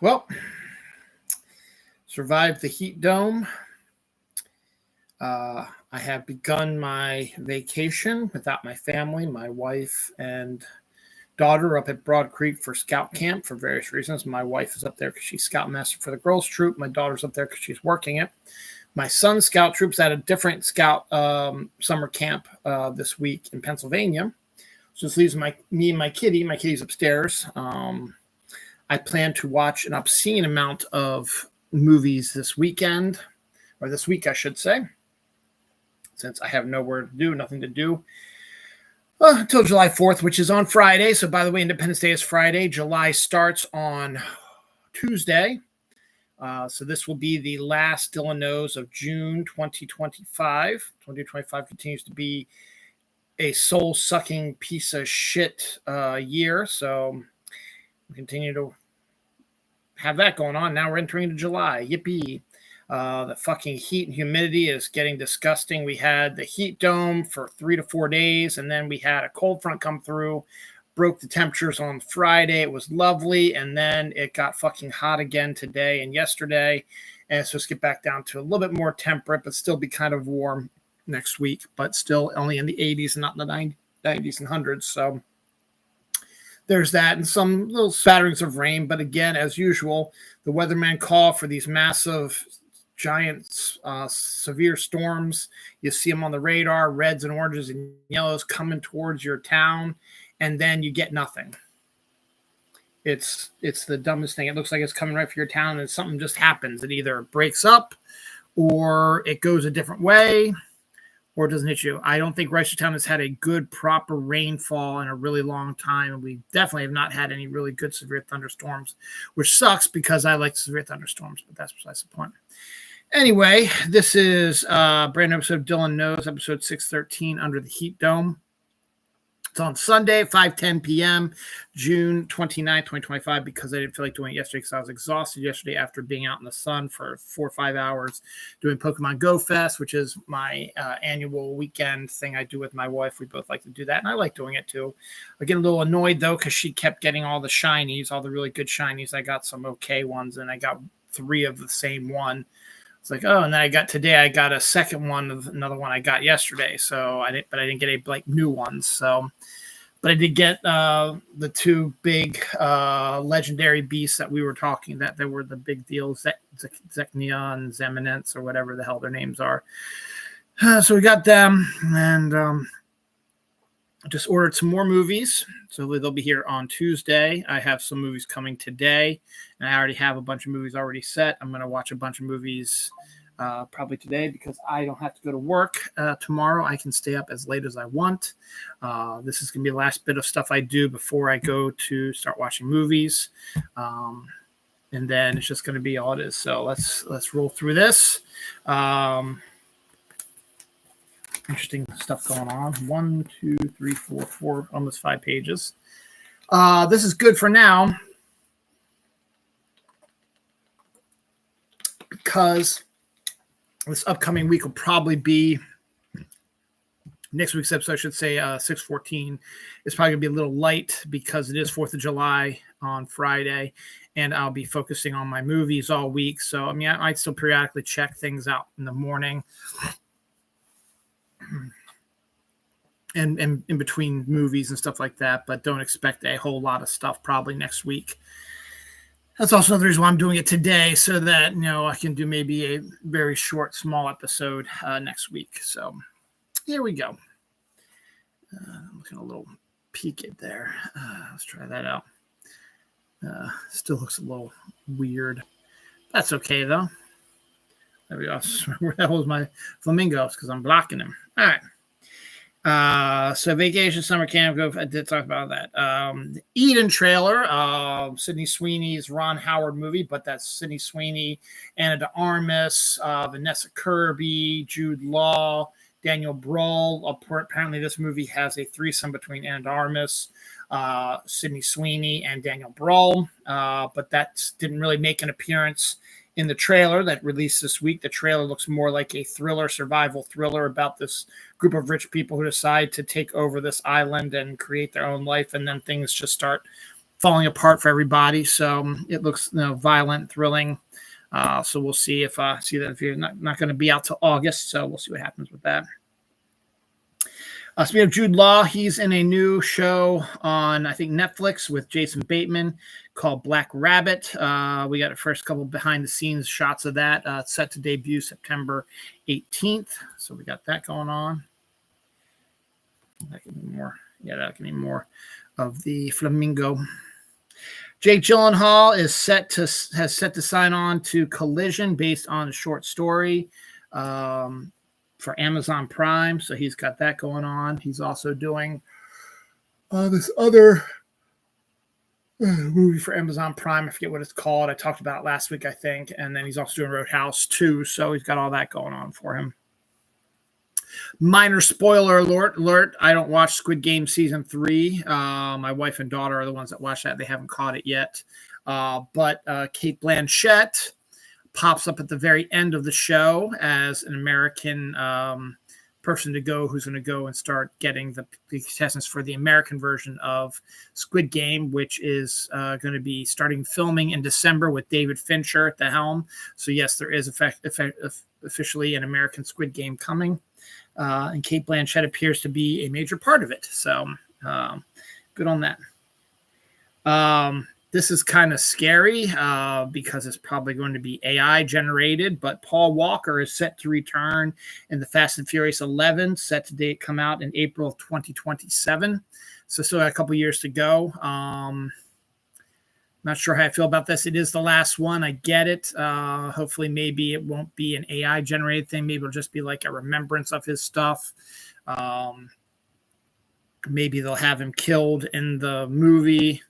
Well, survived the heat dome. I have begun my vacation without my family, my wife and daughter up at Broad Creek for scout camp for various reasons. My wife is up there because she's scoutmaster for the girls' troop. My daughter's up there because she's working it. My son's scout troop's at a different scout summer camp this week in Pennsylvania. So this leaves me and my kitty. My kitty's upstairs. I plan to watch an obscene amount of movies this weekend, or this week, I should say, since I have nothing to do until July 4th, which is on Friday. So, by the way, Independence Day is Friday. July starts on Tuesday. So this will be the last Dylan Knows of June 2025. 2025 continues to be a soul-sucking piece of shit year. So we continue to have that going on. Now we're entering into July. Yippee. The fucking heat and humidity is getting disgusting. We had the heat dome for 3 to 4 days, and then we had a cold front come through, broke the temperatures on Friday. It was lovely, and then it got fucking hot again today and yesterday. And so let's get back down to a little bit more temperate, but still be kind of warm next week, but still only in the 80s and not in the 90s and 100s. So there's that, and some little spatterings of rain. But again, as usual, the weatherman call for these massive, giant, severe storms. You see them on the radar, reds and oranges and yellows coming towards your town, and then you get nothing. It's the dumbest thing. It looks like it's coming right for your town, and something just happens. It either breaks up, or it goes a different way, or it doesn't hit you. I don't think Reisterstown has had a good, proper rainfall in a really long time. And we definitely have not had any really good severe thunderstorms, which sucks because I like severe thunderstorms, but that's besides the point. Anyway, this is a brand new episode of Dylan Knows, episode 613, Under the Heat Dome. It's on Sunday, 5:10 p.m., June 29th, 2025, because I didn't feel like doing it yesterday because I was exhausted yesterday after being out in the sun for 4 or 5 hours doing Pokemon Go Fest, which is my annual weekend thing I do with my wife. We both like to do that, and I like doing it too. I get a little annoyed, though, because she kept getting all the shinies, all the really good shinies. I got some okay ones, and I got 3 of the same one. It's like, oh, and then I got a second one of another one I got yesterday. So I didn't get any new ones. So, but I did get the 2 big legendary beasts that we were talking that were the big deals, Zeknia and Zeminence or whatever the hell their names are. So we got them, and just ordered some more movies. So they'll be here on Tuesday. I have some movies coming today, and I already have a bunch of movies already set. I'm going to watch a bunch of movies probably today because I don't have to go to work tomorrow. I can stay up as late as I want. This is going to be the last bit of stuff I do before I go to start watching movies. And then it's just going to be all it is. So let's roll through this. Interesting stuff going on. 1, 2, 3, 4, almost 5 pages. This is good for now because this upcoming week will probably be next week's episode. I should say 614. It's probably gonna be a little light because it is 4th of July on Friday, and I'll be focusing on my movies all week. So I mean, I might still periodically check things out in the morning. And in between movies and stuff like that, but don't expect a whole lot of stuff probably next week. That's also another reason why I'm doing it today, so that I can do maybe a very short, small episode next week. So here we go. I'm looking a little peaked there. Let's try that out. Still looks a little weird. That's okay though. There we go. Where the hell is my flamingos? Because I'm blocking them. All right. So vacation, summer camp, I did talk about that. The Eden trailer, Sydney Sweeney's Ron Howard movie, but that's Sydney Sweeney, Anna de Armas, Vanessa Kirby, Jude Law, Daniel Brawl. Apparently this movie has a threesome between Anna de Armas, Sydney Sweeney, and Daniel Brawl, but that didn't really make an appearance in the trailer that released this week. The trailer looks more like a survival thriller about this group of rich people who decide to take over this island and create their own life, and then things just start falling apart for everybody. So it looks violent, thrilling. So we'll see if if you're not going to be out till August. So we'll see what happens with that. So we have Jude Law. He's in a new show on, I think, Netflix with Jason Bateman called Black Rabbit. We got the first couple behind-the-scenes shots of that. It's set to debut September 18th. So we got that going on. That can be more. Yeah, that can be more of the flamingo. Jake Gyllenhaal has set to sign on to Collision based on a short story. For Amazon Prime, so he's got that going on. He's also doing this other movie for Amazon Prime. I forget what it's called. I talked about it last week, I think. And then he's also doing Roadhouse 2, so he's got all that going on for him. Minor spoiler alert. I don't watch Squid Game Season 3. My wife and daughter are the ones that watch that. They haven't caught it yet. But Cate Blanchett pops up at the very end of the show as an American person who's going to go and start getting the contestants for the American version of Squid Game, which is going to be starting filming in December with David Fincher at the helm. So yes, there is officially an American Squid Game coming, and Cate Blanchett appears to be a major part of it. So good on that. This is kind of scary because it's probably going to be AI generated, but Paul Walker is set to return in the Fast and Furious 11, set to come out in April of 2027. So still got a couple years to go. Not sure how I feel about this. It is the last one. I get it. Hopefully maybe it won't be an AI generated thing. Maybe it'll just be like a remembrance of his stuff. Maybe they'll have him killed in the movie,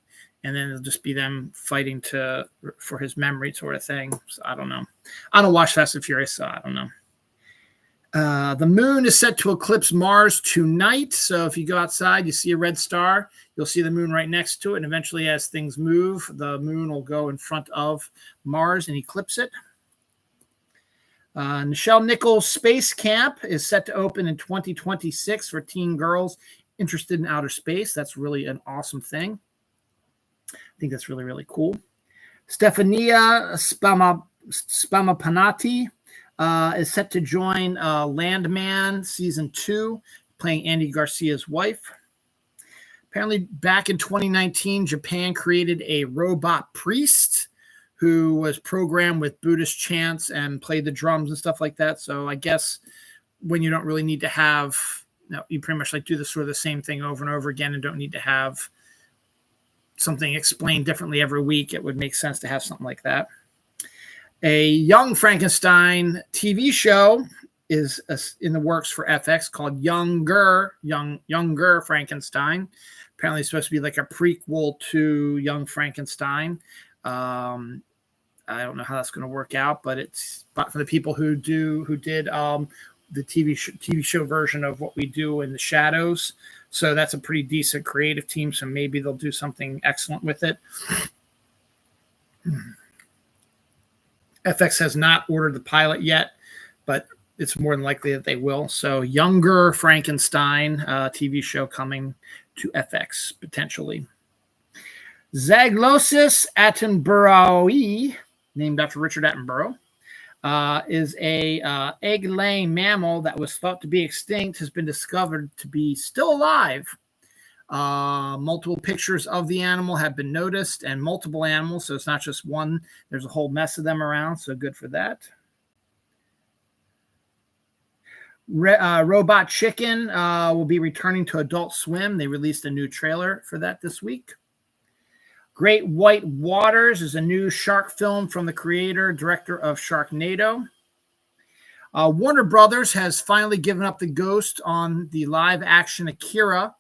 and then it'll just be them fighting for his memory sort of thing. So I don't know. I don't watch Fast and Furious, so I don't know. The moon is set to eclipse Mars tonight. So if you go outside, you see a red star, you'll see the moon right next to it. And eventually, as things move, the moon will go in front of Mars and eclipse it. Nichelle Nichols' Space Camp is set to open in 2026 for teen girls interested in outer space. That's really an awesome thing. I think that's really, really cool. Stefania Spamapanati is set to join Landman Season 2, playing Andy Garcia's wife. Apparently, back in 2019, Japan created a robot priest who was programmed with Buddhist chants and played the drums and stuff like that. So I guess when you don't really need to have, you pretty much like do the sort of the same thing over and over again and don't need to have something explained differently every week, it would make sense to have something like that. A Young Frankenstein TV show is in the works for FX called Younger Frankenstein. Apparently it's supposed to be like a prequel to Young Frankenstein. I don't know how that's going to work out, but it's for the people who did the TV show version of What We Do in the Shadows. So that's a pretty decent creative team. So maybe they'll do something excellent with it. FX has not ordered the pilot yet, but it's more than likely that they will. So Younger Frankenstein TV show coming to FX potentially. Zyglosis attenboroughii, named after Richard Attenborough, is a egg-laying mammal that was thought to be extinct, has been discovered to be still alive. Multiple pictures of the animal have been noticed, and multiple animals, so it's not just one. There's a whole mess of them around, so good for that. Robot Chicken will be returning to Adult Swim. They released a new trailer for that this week. Great White Waters is a new shark film from the director of Sharknado. Warner Brothers has finally given up the ghost on the live-action Akira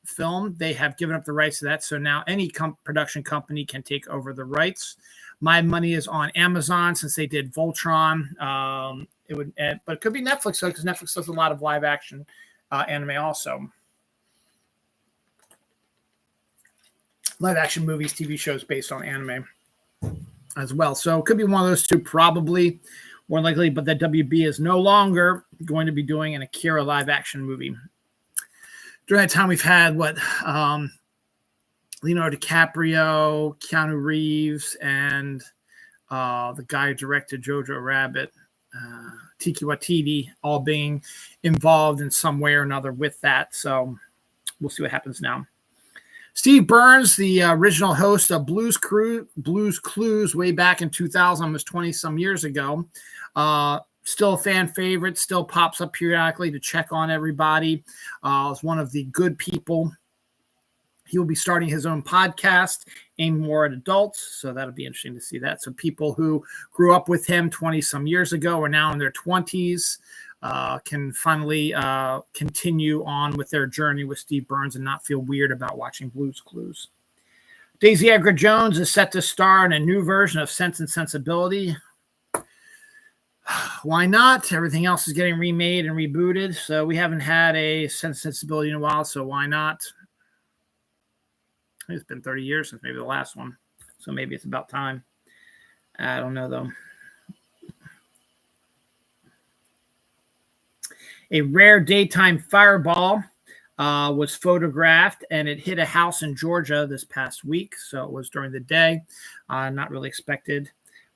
film. They have given up the rights to that, so now any production company can take over the rights. My money is on Amazon since they did Voltron. But it could be Netflix, because Netflix does a lot of live-action anime also. Live-action movies, TV shows based on anime as well. So it could be one of those two, probably more likely, but that WB is no longer going to be doing an Akira live-action movie. During that time, we've had Leonardo DiCaprio, Keanu Reeves, and the guy who directed Jojo Rabbit, Tiki Watiti, all being involved in some way or another with that. So we'll see what happens now. Steve Burns, the original host of Blues Clues way back in 2000, almost 20 some years ago. Still a fan favorite, still pops up periodically to check on everybody. Is one of the good people. He will be starting his own podcast aimed more at adults, so that'll be interesting to see that. So people who grew up with him 20 some years ago are now in their 20s, can finally continue on with their journey with Steve Burns and not feel weird about watching Blues Clues. Daisy Edgar Jones is set to star in a new version of Sense and Sensibility. Why not? Everything else is getting remade and rebooted, so we haven't had a Sense and Sensibility in a while, so why not? It's been 30 years since maybe the last one, so maybe it's about time. I don't know, though. A rare daytime fireball was photographed, and it hit a house in Georgia this past week, so it was during the day. Not really expected.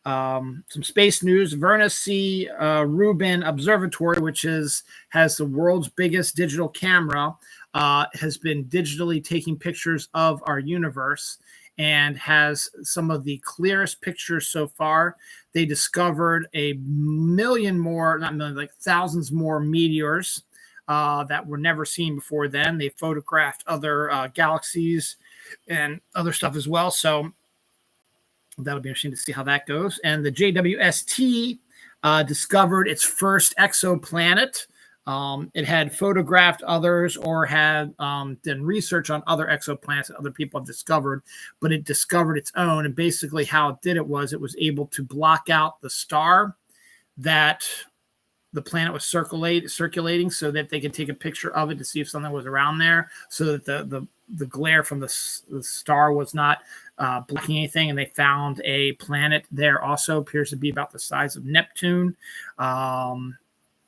Some space news. Verna C. Rubin Observatory, which has the world's biggest digital camera, has been digitally taking pictures of our universe and has some of the clearest pictures so far. They discovered a million more, not million, like thousands more meteors that were never seen before then. They photographed other galaxies and other stuff as well. So that'll be interesting to see how that goes. And the JWST discovered its first exoplanet. It had photographed others or had done research on other exoplanets that other people have discovered, but it discovered its own. And basically how it did it was able to block out the star that the planet was circulating so that they could take a picture of it to see if something was around there, so that the glare from the star was not blocking anything. And they found a planet there also, appears to be about the size of Neptune.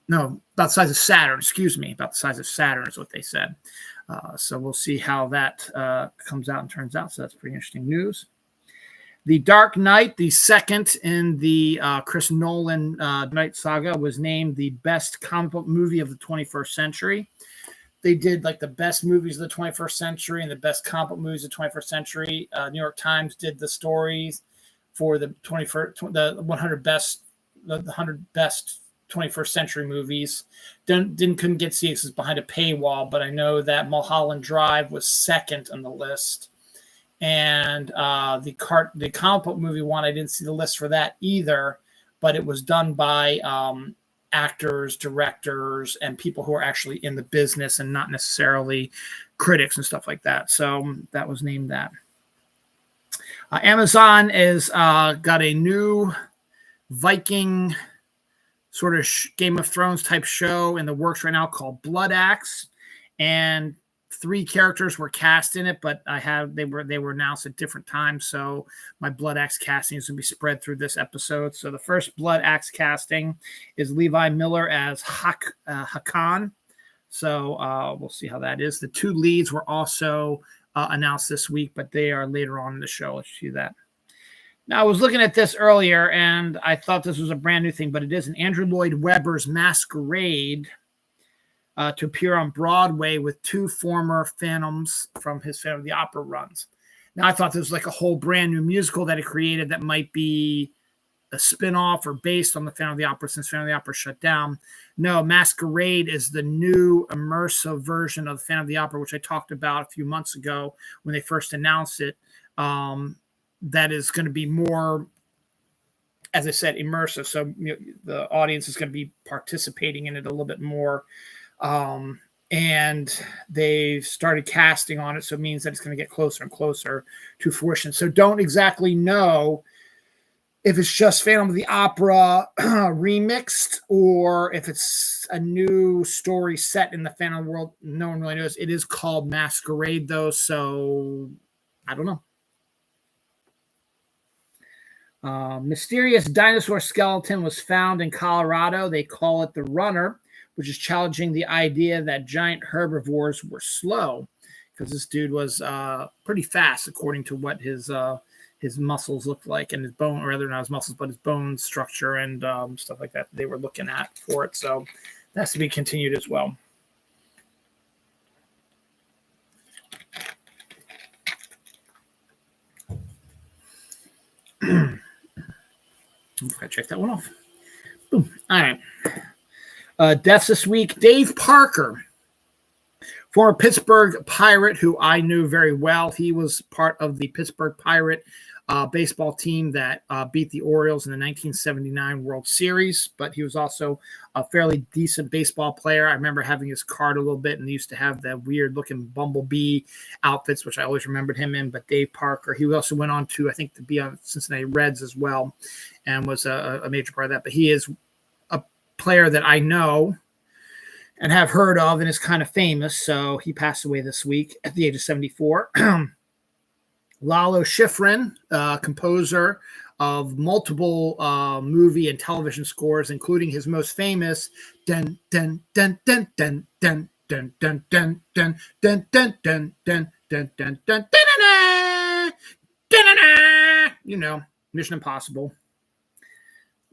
No, about the size of Saturn, excuse me. About the size of Saturn is what they said. So we'll see how that comes out and turns out. So that's pretty interesting news. The Dark Knight, the second in the Chris Nolan Knight saga, was named the best comic book movie of the 21st century. They did like the best movies of the 21st century and the best comic book movies of the 21st century. New York Times did the stories for the 100 best 21st century movies. Couldn't get see it's behind a paywall, but I know that Mulholland Drive was second on the list. And the comic book movie one, I didn't see the list for that either, but it was done by actors, directors, and people who are actually in the business and not necessarily critics and stuff like that. So that was named that. Amazon is got a new Viking sort of Game of Thrones type show in the works right now called Blood Axe, and 3 characters were cast in it, but they were announced at different times. So my Blood Axe casting is going to be spread through this episode. So the first Blood Axe casting is Levi Miller as Hakan. So we'll see how that is. The 2 leads were also announced this week, but they are later on in the show. Let's see that. Now, I was looking at this earlier, and I thought this was a brand new thing, but it isn't. Andrew Lloyd Webber's Masquerade to appear on Broadway with 2 former Phantoms from his Phantom of the Opera runs. Now, I thought this was like a whole brand new musical that he created that might be a spinoff or based on the Phantom of the Opera, since Phantom of the Opera shut down. No, Masquerade is the new immersive version of the Phantom of the Opera, which I talked about a few months ago when they first announced it. That is going to be more, as I said, immersive. So the audience is going to be participating in it a little bit more. And they've started casting on it, so it means that it's going to get closer and closer to fruition. So don't exactly know if it's just Phantom of the Opera remixed or if it's a new story set in the Phantom world. No one really knows. It is called Masquerade, though, so I don't know. Mysterious dinosaur skeleton was found in Colorado. They call it the Runner, which is challenging the idea that giant herbivores were slow. because this dude was pretty fast according to what his muscles looked like, and his bone, or rather not his muscles, but his bone structure and stuff like that they were looking at for it. So that has to be continued as well. I check that one off. Boom. All right. Deaths this week. Dave Parker, former Pittsburgh Pirate, who I knew very well. He was part of the Pittsburgh Pirate baseball team that beat the Orioles in the 1979 World Series, but he was also a fairly decent baseball player. I remember having his card a little bit, and he used to have the weird-looking bumblebee outfits, which I always remembered him in. But Dave Parker, he also went on to, I think, to be on Cincinnati Reds as well, and was a major part of that. But he is a player that I know and have heard of and is kind of famous, so he passed away this week at the age of 74. Lalo Schifrin, composer of multiple movie and television scores, including his most famous dun dun dun dun dun dun dun dun dun dun dun dun dun dun dun dun dun dun. You know, Mission Impossible.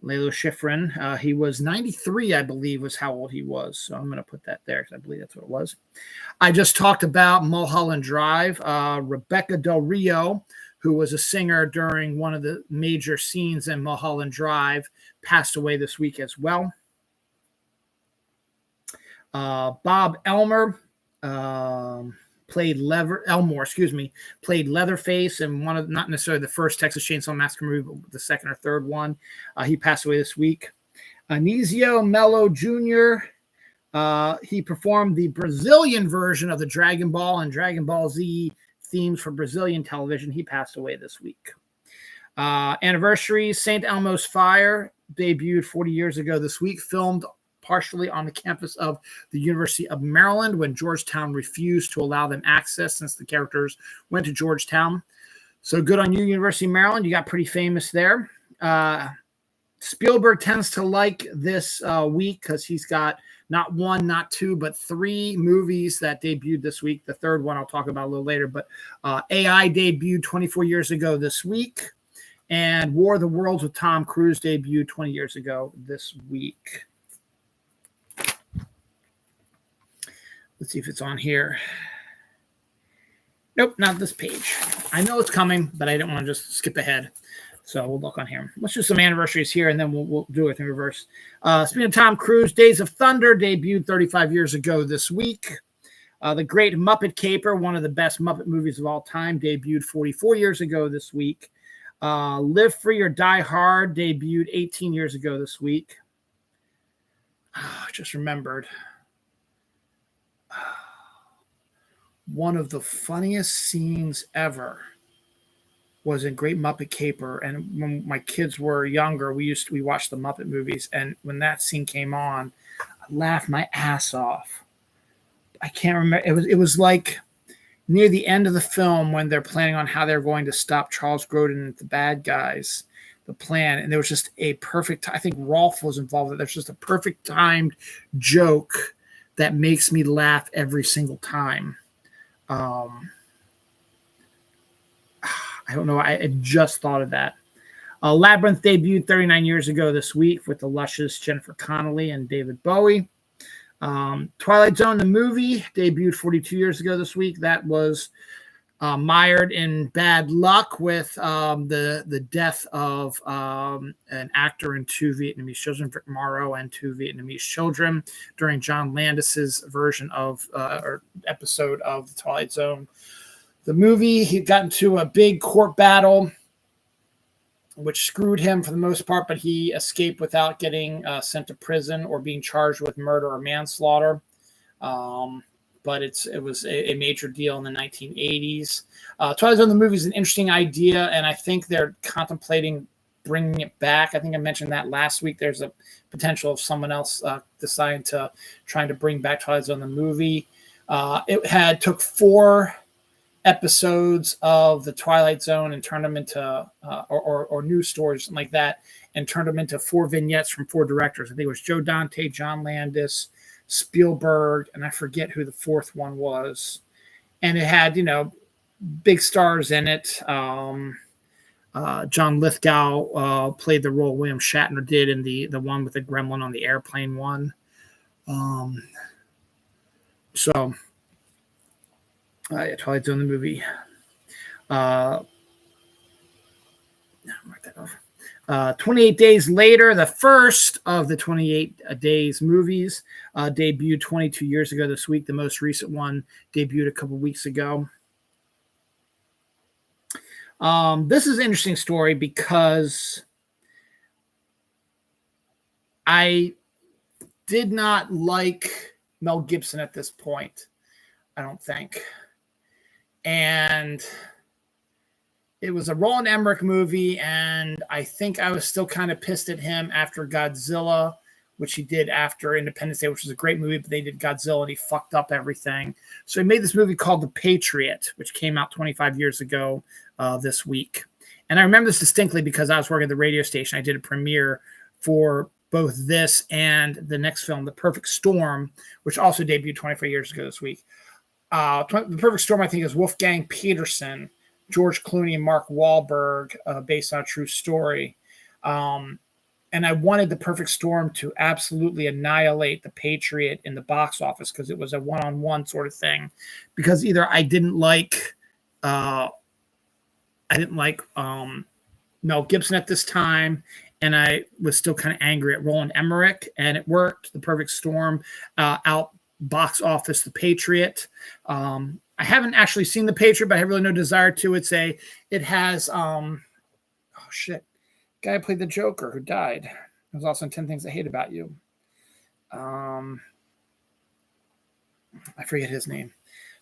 Lalo Schifrin, he was 93, I believe, was how old he was. So I'm going to put that there because I believe that's what it was. I just talked about Mulholland Drive. Rebecca Del Rio, who was a singer during one of the major scenes in Mulholland Drive, passed away this week as well. Bob Elmore, played Leatherface in one of, not necessarily the first Texas Chainsaw Massacre movie, but the second or third one. He passed away this week. Anísio Melo Jr., he performed the Brazilian version of the Dragon Ball and Dragon Ball Z themes for Brazilian television. He passed away this week. Anniversaries. St. Elmo's Fire debuted 40 years ago this week, filmed partially on the campus of the University of Maryland when Georgetown refused to allow them access since the characters went to Georgetown. So good on you, University of Maryland. You got pretty famous there. Spielberg tends to like this week because he's got not one, not two, but three movies that debuted this week. The third one I'll talk about a little later, but AI debuted 24 years ago this week, and War of the Worlds with Tom Cruise debuted 20 years ago this week. Let's see if it's on here. Nope, not this page. I know it's coming, but I didn't want to just skip ahead. So we'll look on here. Let's do some anniversaries here, and then we'll do it in reverse. Speaking of Tom Cruise, Days of Thunder debuted 35 years ago this week. The Great Muppet Caper, one of the best Muppet movies of all time, debuted 44 years ago this week. Live Free or Die Hard debuted 18 years ago this week. I just remembered. One of the funniest scenes ever was in Great Muppet Caper, and when my kids were younger, we watched the Muppet movies, and when that scene came on, I laughed my ass off. I can't remember. It was like near the end of the film when they're planning on how they're going to stop Charles Grodin and the bad guys, the plan, and there was just a perfect. I think Rolf was involved. There's just a perfect timed joke that makes me laugh every single time. I don't know. I just thought of that. Labyrinth debuted 39 years ago this week with the luscious Jennifer Connelly and David Bowie. Twilight Zone, the movie, debuted 42 years ago this week. That was mired in bad luck with the death of an actor and two Vietnamese children, Vic Morrow, and two Vietnamese children during John Landis's version of or episode of the Twilight Zone. The movie, he got into a big court battle, which screwed him for the most part, but he escaped without getting sent to prison or being charged with murder or manslaughter. But it was a major deal in the 1980s. Twilight Zone, the movie, is an interesting idea, and I think they're contemplating bringing it back. I think I mentioned that last week. There's a potential of someone else deciding to trying to bring back Twilight Zone, the movie. It took 4 episodes of the Twilight Zone and turned them into or news stories, something like that, and turned them into 4 vignettes from 4 directors. I think it was Joe Dante, John Landis, Spielberg, and I forget who the 4th one was. and it had, big stars in it. John Lithgow played the role William Shatner did in the one with the gremlin on the airplane one. So Twilight's Zone, the movie. Mark that off. 28 Days Later, the first of the 28 Days movies, debuted 22 years ago this week. The most recent one debuted a couple weeks ago. This is an interesting story because I did not like Mel Gibson at this point, I don't think. And it was a Roland Emmerich movie, and I think I was still kind of pissed at him after Godzilla, which he did after Independence Day, which was a great movie, but they did Godzilla, and he fucked up everything. So he made this movie called The Patriot, which came out 25 years ago this week. And I remember this distinctly because I was working at the radio station. I did a premiere for both this and the next film, The Perfect Storm, which also debuted 24 years ago this week. The Perfect Storm, I think, is Wolfgang Petersen, George Clooney, and Mark Wahlberg, based on a true story. And I wanted The Perfect Storm to absolutely annihilate The Patriot in the box office because it was a one-on-one sort of thing. Because either I didn't like Mel Gibson at this time, and I was still kind of angry at Roland Emmerich, and it worked. The Perfect Storm out box office The Patriot. I haven't actually seen The Patriot, but I have really no desire to. It has guy who played the Joker who died. It was also in 10 Things I Hate About You. I forget his name,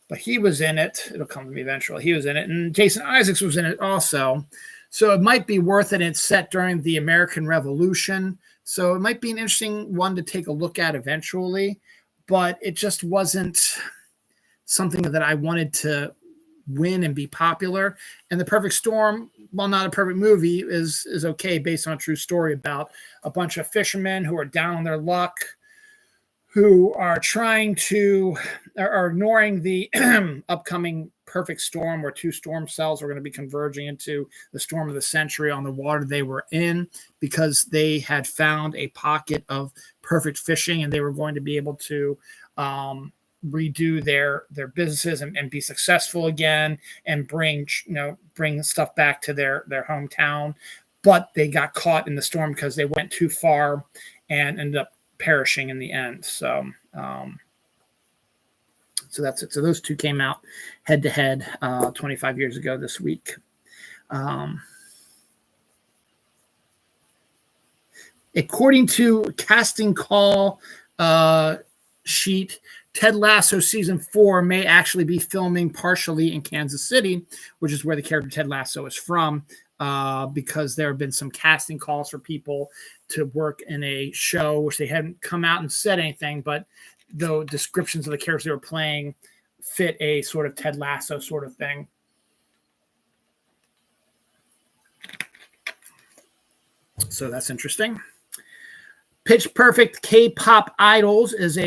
but he was in it. It'll come to me eventually. He was in it, and Jason Isaacs was in it also. So it might be worth it. It's set during the American Revolution, so it might be an interesting one to take a look at eventually, but it just wasn't something that I wanted to win and be popular. And The Perfect Storm, while not a perfect movie, is okay based on a true story about a bunch of fishermen who are down on their luck, who are ignoring the upcoming perfect storm where two storm cells are going to be converging into the storm of the century on the water they were in, because they had found a pocket of perfect fishing and they were going to be able to redo their businesses and be successful again and bring stuff back to their hometown. But they got caught in the storm because they went too far and ended up perishing in the end. So that's it. So those two came out head to head 25 years ago this week. According to casting call sheet, Ted Lasso season 4 may actually be filming partially in Kansas City, which is where the character Ted Lasso is from, because there have been some casting calls for people to work in a show, which they hadn't come out and said anything, but the descriptions of the characters they were playing fit a sort of Ted Lasso sort of thing. So that's interesting. Pitch Perfect K-pop Idols is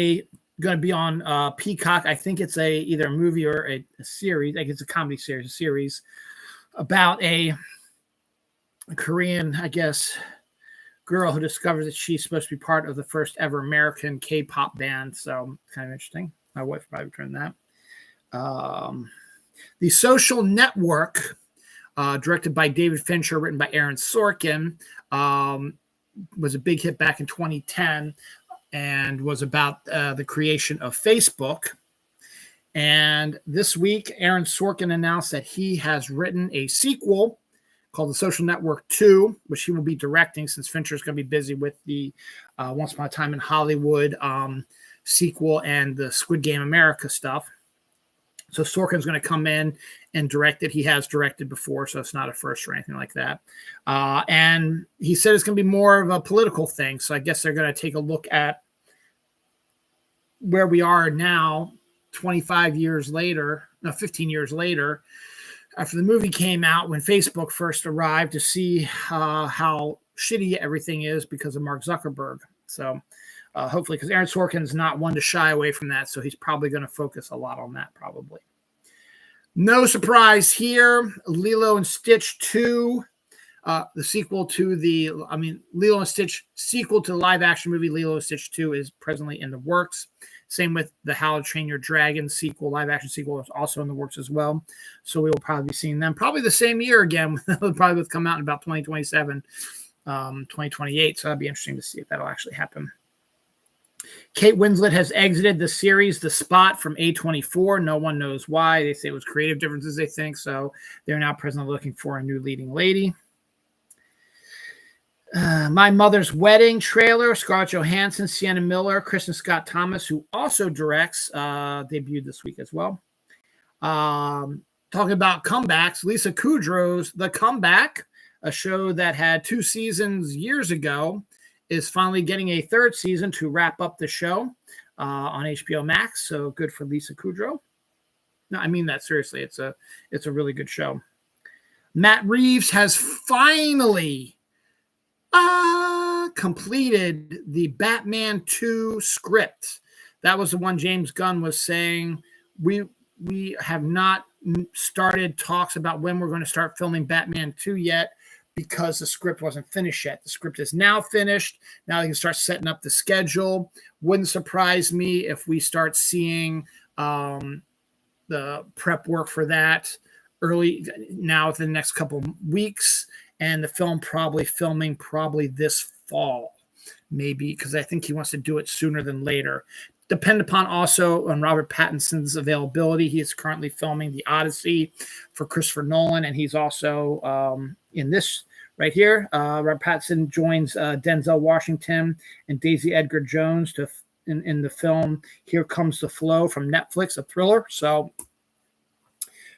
going to be on Peacock. I think it's either a movie or a series. I think it's a comedy series, about a Korean, I guess, girl who discovers that she's supposed to be part of the first ever American K-pop band. So kind of interesting. My wife probably turned that. The Social Network, directed by David Fincher, written by Aaron Sorkin, was a big hit back in 2010 and was about the creation of Facebook. And this week, Aaron Sorkin announced that he has written a sequel called The Social Network 2, which he will be directing since Fincher is going to be busy with the Once Upon a Time in Hollywood sequel and the Squid Game America stuff. So Sorkin's going to come in and direct it. He has directed before, so it's not a first or anything like that. And he said it's going to be more of a political thing. So I guess they're going to take a look at where we are now, 15 years later, after the movie came out, when Facebook first arrived, to see how shitty everything is because of Mark Zuckerberg. So hopefully, because Aaron Sorkin's not one to shy away from that, so he's probably going to focus a lot on that, probably. No surprise here. Lilo and Stitch 2, the sequel to Lilo and Stitch sequel to the live action movie Lilo and Stitch 2 is presently in the works. Same with the How to Train Your Dragon sequel, live action sequel is also in the works as well. So we will probably be seeing them probably the same year again. They'll probably come out in about 2027, 2028. So that'd be interesting to see if that'll actually happen. Kate Winslet has exited the series The Spot from A24. No one knows why. They say it was creative differences, they think. So they're now presently looking for a new leading lady. My Mother's Wedding trailer, Scarlett Johansson, Sienna Miller, Kristen Scott Thomas, who also directs, debuted this week as well. Talking about comebacks, Lisa Kudrow's The Comeback, a show that had 2 seasons years ago, is finally getting a 3rd season to wrap up the show on HBO Max. So good for Lisa Kudrow. No, I mean that seriously. It's a really good show. Matt Reeves has finally completed the Batman 2 script. That was the one James Gunn was saying. We have not started talks about when we're going to start filming Batman 2 yet because the script wasn't finished yet. The script is now finished. Now they can start setting up the schedule. Wouldn't surprise me if we start seeing the prep work for that early now within the next couple weeks. And the film filming this fall, maybe, because I think he wants to do it sooner than later. Depend upon also on Robert Pattinson's availability. He is currently filming The Odyssey for Christopher Nolan, and he's also in this right here. Robert Pattinson joins Denzel Washington and Daisy Edgar Jones in the film Here Comes the Flow from Netflix, a thriller. So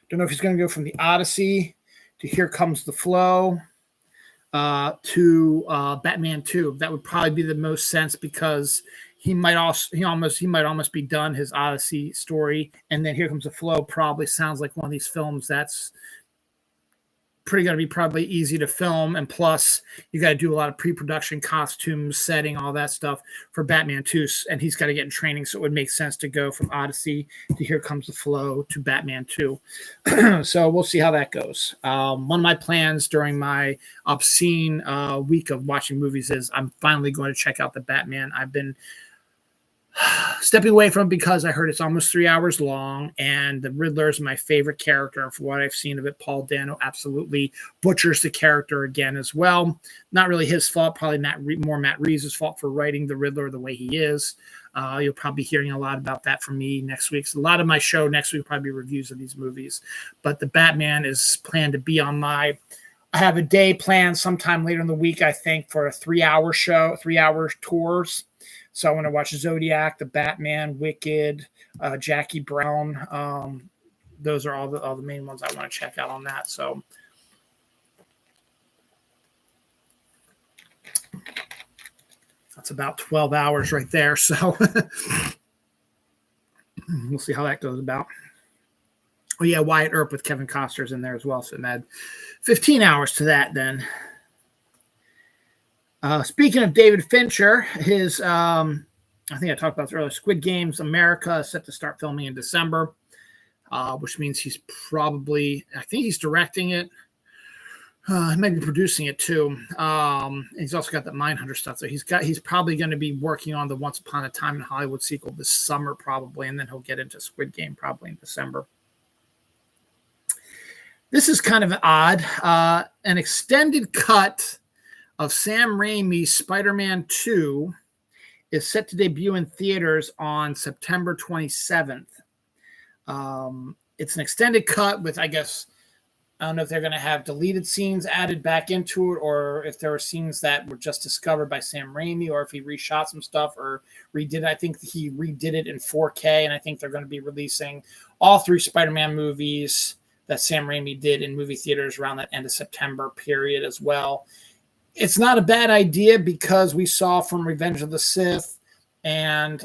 don't know if he's going to go from The Odyssey to Here Comes the Flow to Batman 2. That would probably be the most sense because he might almost be done his Odyssey story, and then Here Comes the Flow probably sounds like one of these films that's going to be probably easy to film, and plus you got to do a lot of pre-production, costumes, setting, all that stuff for Batman 2, and he's got to get in training, so it would make sense to go from Odyssey to Here Comes the Flow to Batman 2. So we'll see how that goes. One of my plans during my obscene week of watching movies is I'm finally going to check out the Batman. I've been stepping away from it because I heard it's almost 3 hours long, and the Riddler is my favorite character. And for what I've seen of it, Paul Dano absolutely butchers the character again as well. Not really his fault, probably more Matt Reeves' fault for writing the Riddler the way he is. You'll probably be hearing a lot about that from me next week. So a lot of my show next week will probably be reviews of these movies. But the Batman is planned to be on I have a day planned sometime later in the week, I think, for a 3-hour show, 3-hour tours. So I want to watch Zodiac, The Batman, Wicked, Jackie Brown. Those are all the main ones I want to check out on that. So that's about 12 hours right there. So we'll see how that goes about. Oh, yeah, Wyatt Earp with Kevin Costner's in there as well. So add 15 hours to that then. Speaking of David Fincher, his, I think I talked about this earlier, Squid Games America is set to start filming in December, which means he's probably, I think he's directing it. He might be producing it too. He's also got that Mindhunter stuff. So he's probably going to be working on the Once Upon a Time in Hollywood sequel this summer probably, and then he'll get into Squid Game probably in December. This is kind of odd. An extended cut of Sam Raimi's Spider-Man 2 is set to debut in theaters on September 27th. It's an extended cut with, I guess, I don't know if they're going to have deleted scenes added back into it, or if there were scenes that were just discovered by Sam Raimi, or if he reshot some stuff or redid it. I think he redid it in 4K, and I think they're going to be releasing all 3 Spider-Man movies that Sam Raimi did in movie theaters around that end of September period as well. It's not a bad idea because we saw from Revenge of the Sith and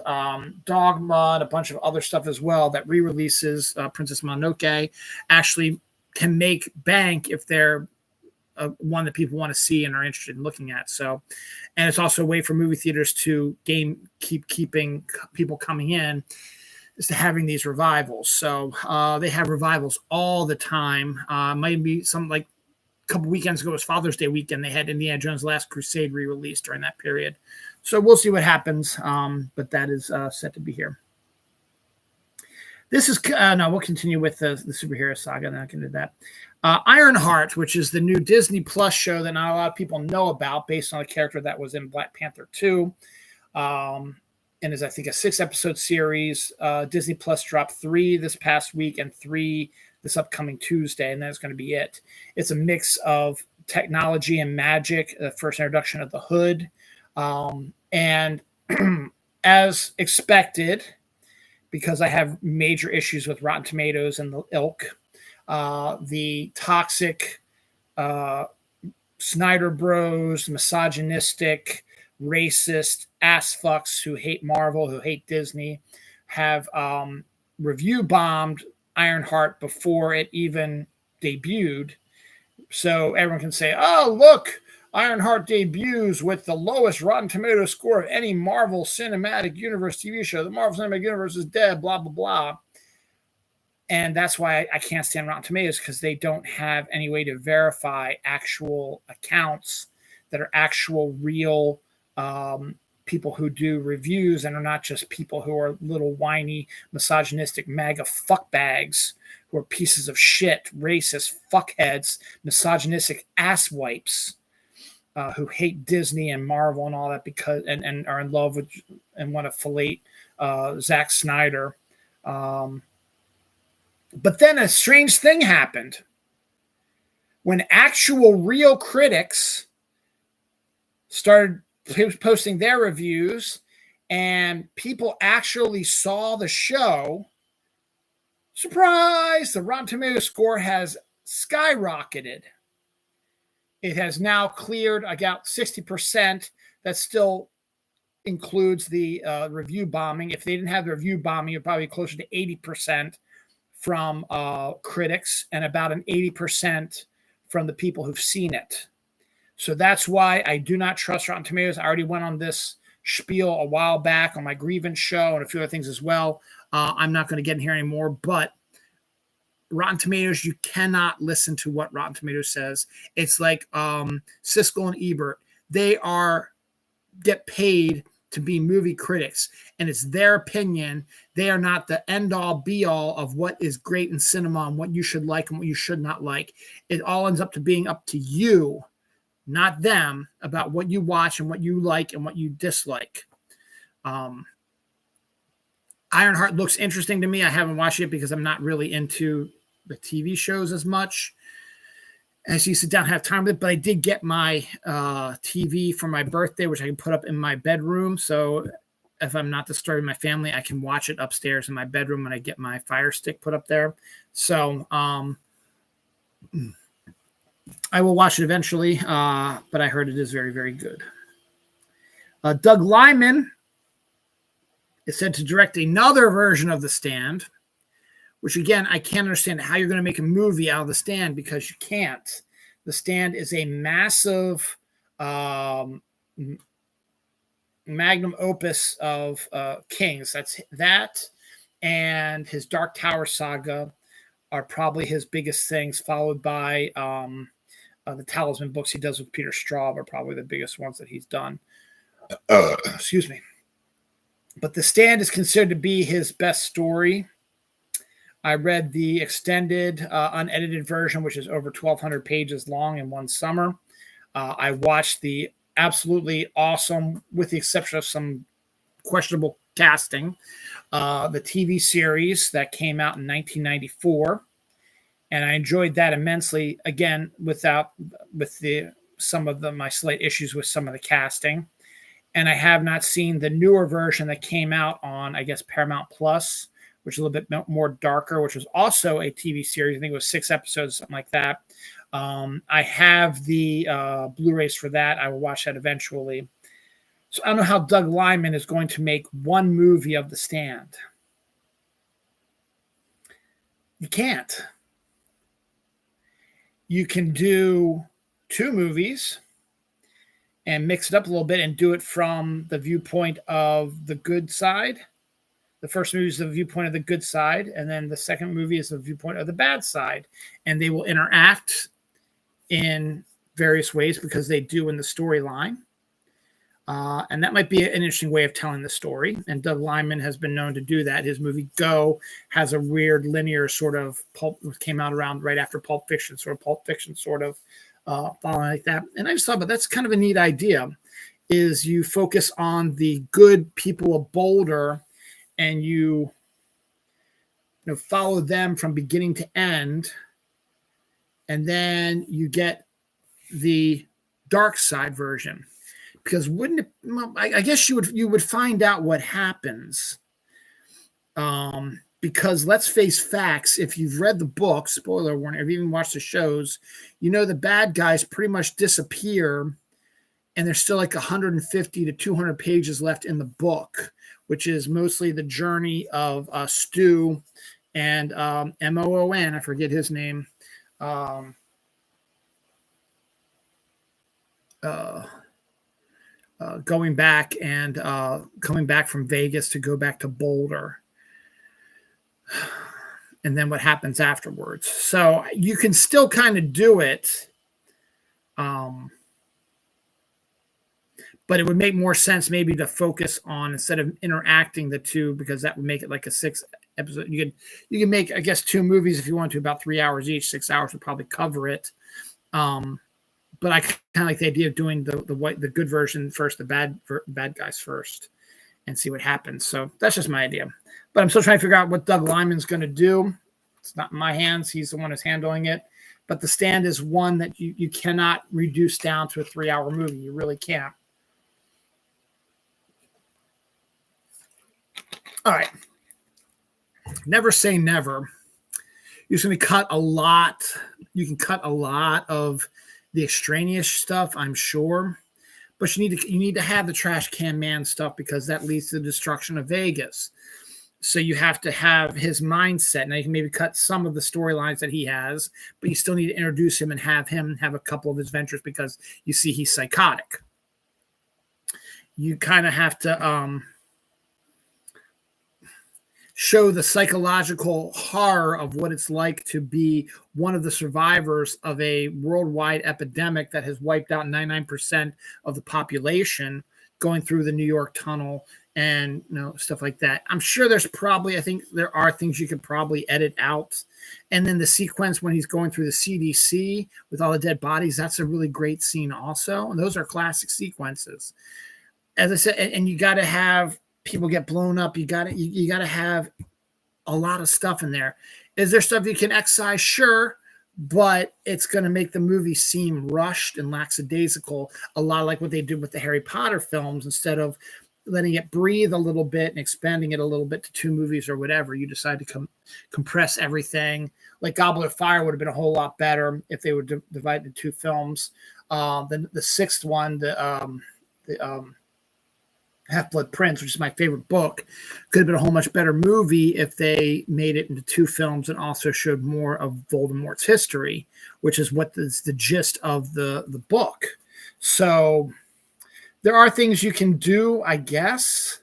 Dogma and a bunch of other stuff as well that re-releases Princess Mononoke actually can make bank if they're one that people want to see and are interested in looking at. So, and it's also a way for movie theaters to keep keeping people coming in. is to having these revivals. So they have revivals all the time. Might be some like a couple weekends ago was Father's Day weekend. They had Indiana Jones Last Crusade re-released during that period. So we'll see what happens. But that is set to be here. This is no. We'll continue with the superhero saga. I'm not going to do that. Ironheart, which is the new Disney Plus show that not a lot of people know about, based on a character that was in Black Panther 2, and is I think a 6-episode series. Disney Plus dropped 3 this past week and 3 this upcoming Tuesday, and that's going to be it. It's a mix of technology and magic. The first introduction of the Hood, and as expected, because I have major issues with Rotten Tomatoes and the ilk, the toxic Snyder Bros, misogynistic, racist ass fucks who hate Marvel, who hate Disney, have review bombed Ironheart before it even debuted. So everyone can say, oh, look, Ironheart debuts with the lowest Rotten Tomatoes score of any Marvel Cinematic Universe TV show. The Marvel Cinematic Universe is dead, blah, blah, blah. And that's why I can't stand Rotten Tomatoes, because they don't have any way to verify actual accounts that are actual real people who do reviews and are not just people who are little whiny, misogynistic MAGA fuckbags who are pieces of shit, racist fuckheads, misogynistic asswipes. Who hate Disney and Marvel and all that because and are in love with and want to fillet Zack Snyder. But then a strange thing happened when actual real critics started posting their reviews and people actually saw the show. Surprise! The Rotten Tomatoes score has skyrocketed. It has now cleared about 60%. That still includes the review bombing. If they didn't have the review bombing, it'd probably be closer to 80% from critics and about an 80% from the people who've seen it. So that's why I do not trust Rotten Tomatoes. I already went on this spiel a while back on my grievance show and a few other things as well. I'm not going to get in here anymore, but Rotten Tomatoes, you cannot listen to what Rotten Tomatoes says. It's like Siskel and Ebert. They get paid to be movie critics, and it's their opinion. They are not the end-all, be-all of what is great in cinema and what you should like and what you should not like. It all ends up to being up to you, not them, about what you watch and what you like and what you dislike. Ironheart looks interesting to me. I haven't watched it because I'm not really into the TV shows as much as you sit down and have time with it, but I did get my TV for my birthday, which I can put up in my bedroom. So if I'm not disturbing my family, I can watch it upstairs in my bedroom when I get my Fire Stick put up there. So I will watch it eventually, but I heard it is very, very good. Doug Liman is said to direct another version of The Stand, which, again, I can't understand how you're going to make a movie out of The Stand, because you can't. The Stand is a massive magnum opus of King's. That's that, and his Dark Tower saga are probably his biggest things, followed by the Talisman books he does with Peter Straub are probably the biggest ones that he's done. Excuse me. But The Stand is considered to be his best story. I read the extended, unedited version, which is over 1,200 pages long in one summer. I watched the absolutely awesome, with the exception of some questionable casting, the TV series that came out in 1994. And I enjoyed that immensely, again, with some of my slight issues with some of the casting. And I have not seen the newer version that came out on, I guess, Paramount Plus, which is a little bit more darker, which was also a TV series. I think it was 6 episodes, something like that. I have the Blu-rays for that. I will watch that eventually. So I don't know how Doug Liman is going to make one movie of The Stand. You can't. You can do 2 movies and mix it up a little bit and do it from the viewpoint of the good side, The first movie is the viewpoint of the good side, and then the second movie is the viewpoint of the bad side, and they will interact in various ways because they do in the storyline. And that might be an interesting way of telling the story. And Doug Liman has been known to do that. His movie Go has a weird linear sort of pulp, came out around right after Pulp Fiction, sort of following like that. And I just thought, but that's kind of a neat idea, is you focus on the good people of Boulder and you follow them from beginning to end. And then you get the dark side version. Because wouldn't it? I guess you would find out what happens. Because let's face facts. If you've read the book, spoiler warning, if you even watched the shows, the bad guys pretty much disappear, and there's still like 150 to 200 pages left in the book, which is mostly the journey of Stu and Moon. I forget his name. Going back and coming back from Vegas to go back to Boulder. And then what happens afterwards. So you can still kind of do it. But it would make more sense maybe to focus on, instead of interacting the two, because that would make it like a 6 episode. You can make, I guess, 2 movies if you want to, about 3 hours each. 6 hours would probably cover it. But I kind of like the idea of doing the good version first, the bad guys first, and see what happens. So that's just my idea. But I'm still trying to figure out what Doug Liman's going to do. It's not in my hands. He's the one who's handling it. But The Stand is one that you cannot reduce down to a 3-hour movie. You really can't. All right. Never say never. You're going to cut a lot. You can cut a lot of the extraneous stuff, I'm sure, but you need to have the trash can man stuff, because that leads to the destruction of Vegas. So you have to have his mindset. Now you can maybe cut some of the storylines that he has, but you still need to introduce him and have him have a couple of his ventures, because you see he's psychotic. You kind of have to show the psychological horror of what it's like to be one of the survivors of a worldwide epidemic that has wiped out 99% of the population, going through the New York tunnel and stuff like that. I'm sure I think there are things you could probably edit out. And then the sequence when he's going through the CDC with all the dead bodies, that's a really great scene also. And those are classic sequences. As I said, and you got to have people get blown up. You got to have a lot of stuff in there. Is there stuff you can excise? Sure, but it's going to make the movie seem rushed and lackadaisical, a lot like what they did with the Harry Potter films. Instead of letting it breathe a little bit and expanding it a little bit to 2 movies or whatever, you decide to compress everything. Like Goblet of Fire would have been a whole lot better if they would divide into 2 films. Then the 6th one, the Half-Blood Prince, which is my favorite book, could have been a whole much better movie if they made it into 2 films and also showed more of Voldemort's history, which is what is the gist of the book. So there are things you can do, I guess,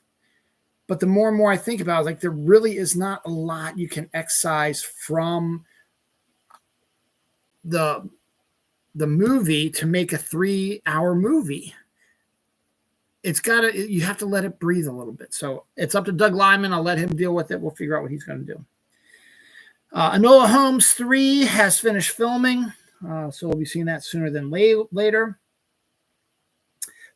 but the more and more I think about it, like, there really is not a lot you can excise from the movie to make a 3-hour movie. You have to let it breathe a little bit. So it's up to Doug Liman. I'll let him deal with it. We'll figure out what he's going to do. Enola Holmes 3 has finished filming. So we'll be seeing that sooner than later.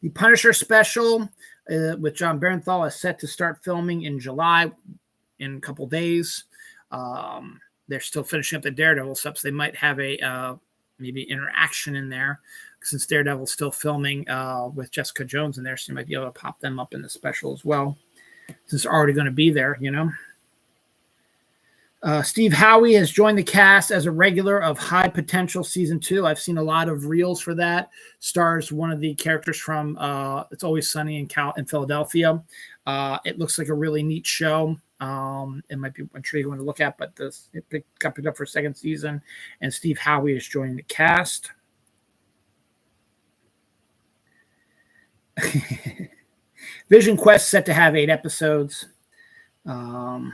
The Punisher special with John Bernthal is set to start filming in July, in a couple days. They're still finishing up the Daredevil stuff, so they might have a maybe interaction in there, since Daredevil's still filming with Jessica Jones in there, so you might be able to pop them up in the special as well, since they're already going to be there, Steve Howey has joined the cast as a regular of High Potential Season 2. I've seen a lot of reels for that. Stars one of the characters from It's Always Sunny in Philadelphia. It looks like a really neat show. It might be intriguing to look at, but it got picked up for a 2nd season, and Steve Howey is joining the cast. Vision Quest set to have 8 episodes. Um,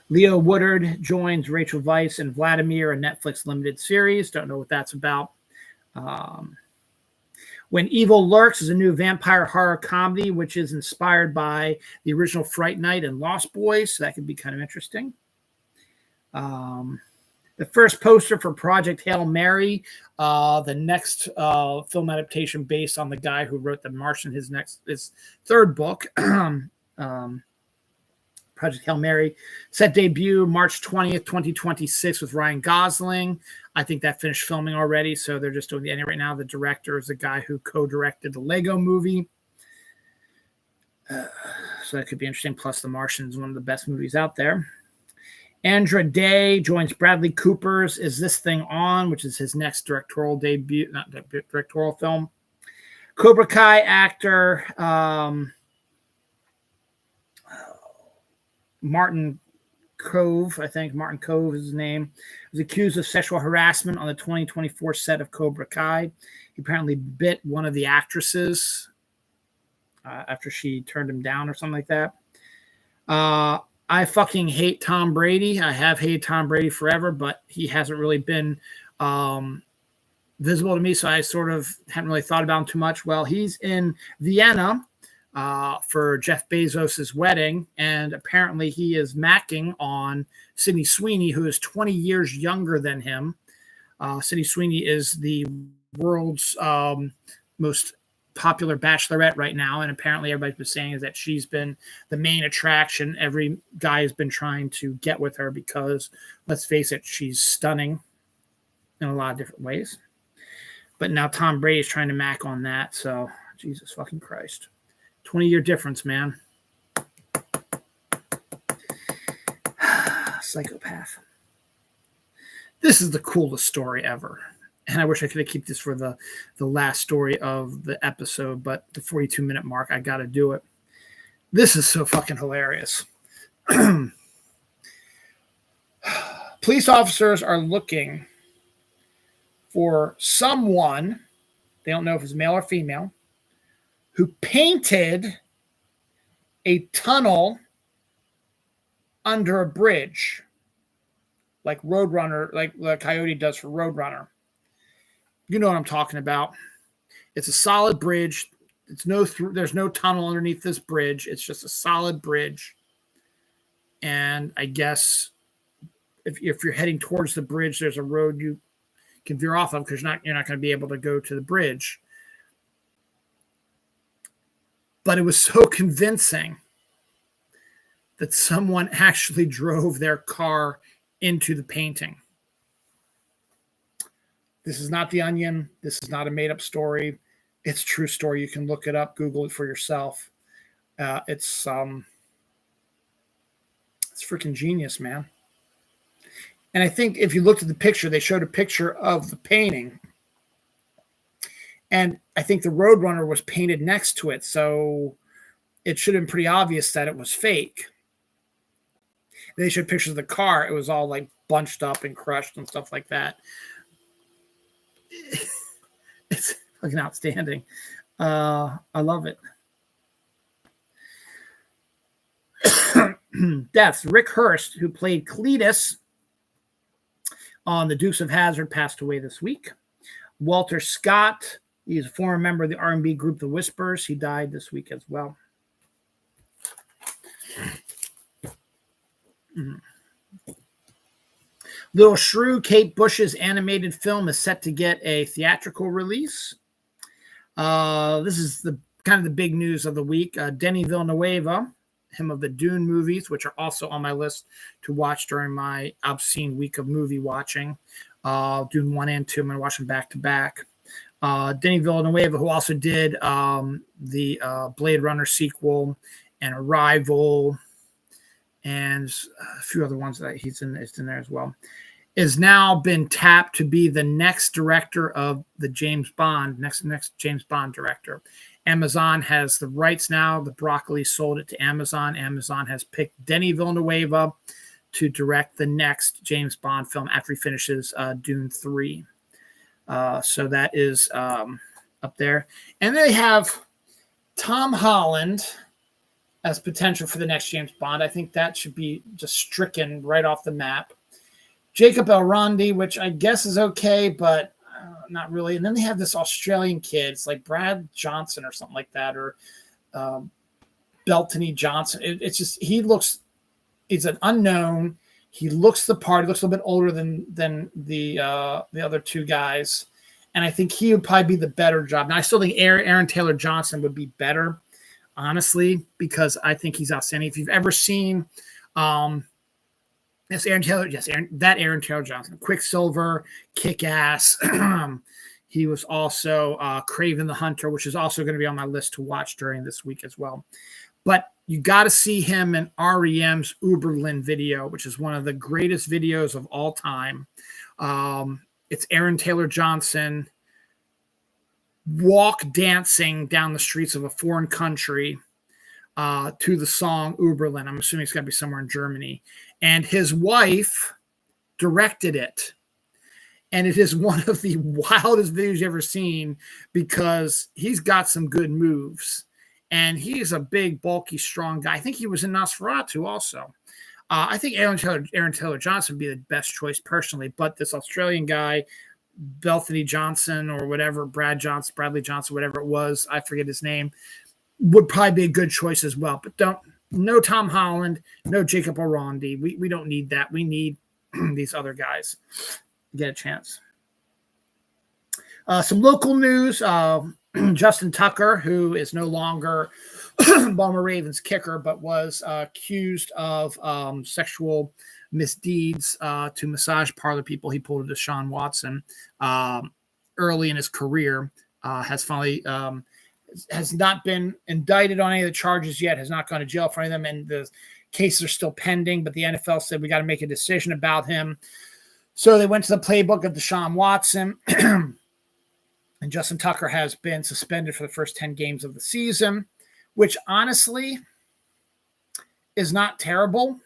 Leo Woodard joins Rachel Weisz and Vladimir, a Netflix limited series. Don't know what that's about. When Evil Lurks is a new vampire horror comedy, which is inspired by the original Fright Night and Lost Boys. So that could be kind of interesting. The first poster for Project Hail Mary, the next film adaptation based on the guy who wrote The Martian, his third book. Project Hail Mary, set debut March 20th, 2026 with Ryan Gosling. I think that finished filming already, so they're just doing the ending right now. The director is the guy who co-directed the Lego movie. So that could be interesting. Plus, The Martian is one of the best movies out there. Andra Day joins Bradley Cooper's Is This Thing On, which is his next directorial debut, not directorial film. Cobra Kai actor Martin Cove, I think Martin Cove is his name, was accused of sexual harassment on the 2024 set of Cobra Kai. He apparently bit one of the actresses after she turned him down or something like that. I fucking hate Tom Brady. I have hated Tom Brady forever, but he hasn't really been visible to me, so I sort of hadn't really thought about him too much. Well, he's in Vienna for Jeff Bezos' wedding, and apparently he is macking on Sydney Sweeney, who is 20 years younger than him. Sydney Sweeney is the world's most popular bachelorette right now, and apparently everybody's been saying is that she's been the main attraction. Every guy has been trying to get with her because, let's face it, she's stunning in a lot of different ways. But now Tom Brady is trying to mac on that, so Jesus fucking Christ. 20-year difference, man. Psychopath. This is the coolest story ever. And I wish I could have kept this for the last story of the episode, but the 42-minute mark, I got to do it. This is so fucking hilarious. Police officers are looking for someone, they don't know if it's male or female, who painted a tunnel under a bridge, like Roadrunner, like the Coyote does for Roadrunner. You know what I'm talking about. It's a solid bridge. There's no tunnel underneath this bridge. It's just a solid bridge. And I guess if you're heading towards the bridge, there's a road you can veer off of because you're not going to be able to go to the bridge. But it was so convincing that someone actually drove their car into the painting. This is not The Onion. This is not a made-up story. It's a true story. You can look it up, Google it for yourself. It's freaking genius, man. And I think if you looked at the picture, they showed a picture of the painting. And I think the Roadrunner was painted next to it, so it should have been pretty obvious that it was fake. And they showed pictures of the car. It was all like bunched up and crushed and stuff like that. It's fucking outstanding. I love it. Deaths. Rick Hurst, who played Cletus on The Dukes of Hazzard, passed away this week. Walter Scott, he's a former member of the R&B group The Whispers. He died this week as well. Little Shrew, Kate Bush's animated film, is set to get a theatrical release. This is the kind of the big news of the week. Denis Villeneuve, him of the Dune movies, which are also on my list to watch during my obscene week of movie watching. Dune 1 and 2, I'm going to watch them back to back. Denis Villeneuve, who also did the Blade Runner sequel and Arrival, and a few other ones that he's in there as well, is now been tapped to be the next director of the James Bond, next James Bond director. Amazon has the rights now. The Broccoli sold it to Amazon. Amazon has picked Denis Villeneuve to direct the next James Bond film after he finishes Dune 3. So that is up there. And they have Tom Holland as potential for the next James Bond. I think that should be just stricken right off the map. Jacob Elrondy, which I guess is okay, but not really. And then they have this Australian kid. It's like Brad Johnson or something like that, or Beltany Johnson. It's just he's an unknown. He looks the part. He looks a little bit older than the other two guys, and I think he would probably be the better job. Now I still think Aaron Taylor Johnson would be better, honestly, because I think he's outstanding. If you've ever seen, yes, Aaron Taylor Johnson, Quicksilver, Kick-Ass. He was also Kraven the Hunter, which is also going to be on my list to watch during this week as well. But you got to see him in REM's Uberlin video, which is one of the greatest videos of all time. It's Aaron Taylor Johnson dancing down the streets of a foreign country to the song Uberlin. I'm assuming it's got to be somewhere in Germany. And his wife directed it. And it is one of the wildest videos you've ever seen because he's got some good moves. And he's a big, bulky, strong guy. I think he was in Nosferatu also. I think Aaron Taylor Johnson would be the best choice personally. But this Australian guy, Beltany Johnson or whatever, Bradley Johnson, whatever it was, I forget his name, would probably be a good choice as well. But no Tom Holland, no Jacob Elrondy. We don't need that. We need these other guys to get a chance. Some local news. Justin Tucker, who is no longer Baltimore Ravens kicker, but was accused of sexual misdeeds to massage parlor people. He pulled a Deshaun Watson early in his career, has finally has not been indicted on any of the charges yet, has not gone to jail for any of them, and the cases are still pending, but the NFL said we got to make a decision about him. So they went to the playbook of Deshaun Watson, and Justin Tucker has been suspended for the first 10 games of the season, which honestly is not terrible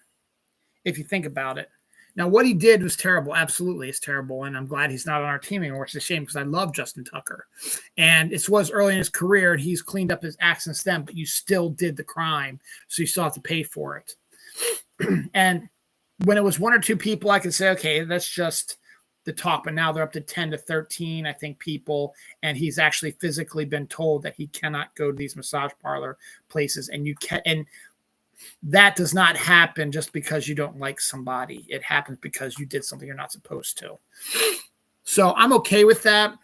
if you think about it. Now, what he did was terrible. Absolutely, it's terrible, and I'm glad he's not on our team anymore. It's a shame because I love Justin Tucker. And it was early in his career, and he's cleaned up his acts since then, but you still did the crime, so you still have to pay for it. And when it was one or two people, I could say, okay, that's just the talk, but now they're up to 10 to 13, I think, people, and he's actually physically been told that he cannot go to these massage parlor places, and that does not happen just because you don't like somebody. It happens because you did something you're not supposed to. So I'm okay with that.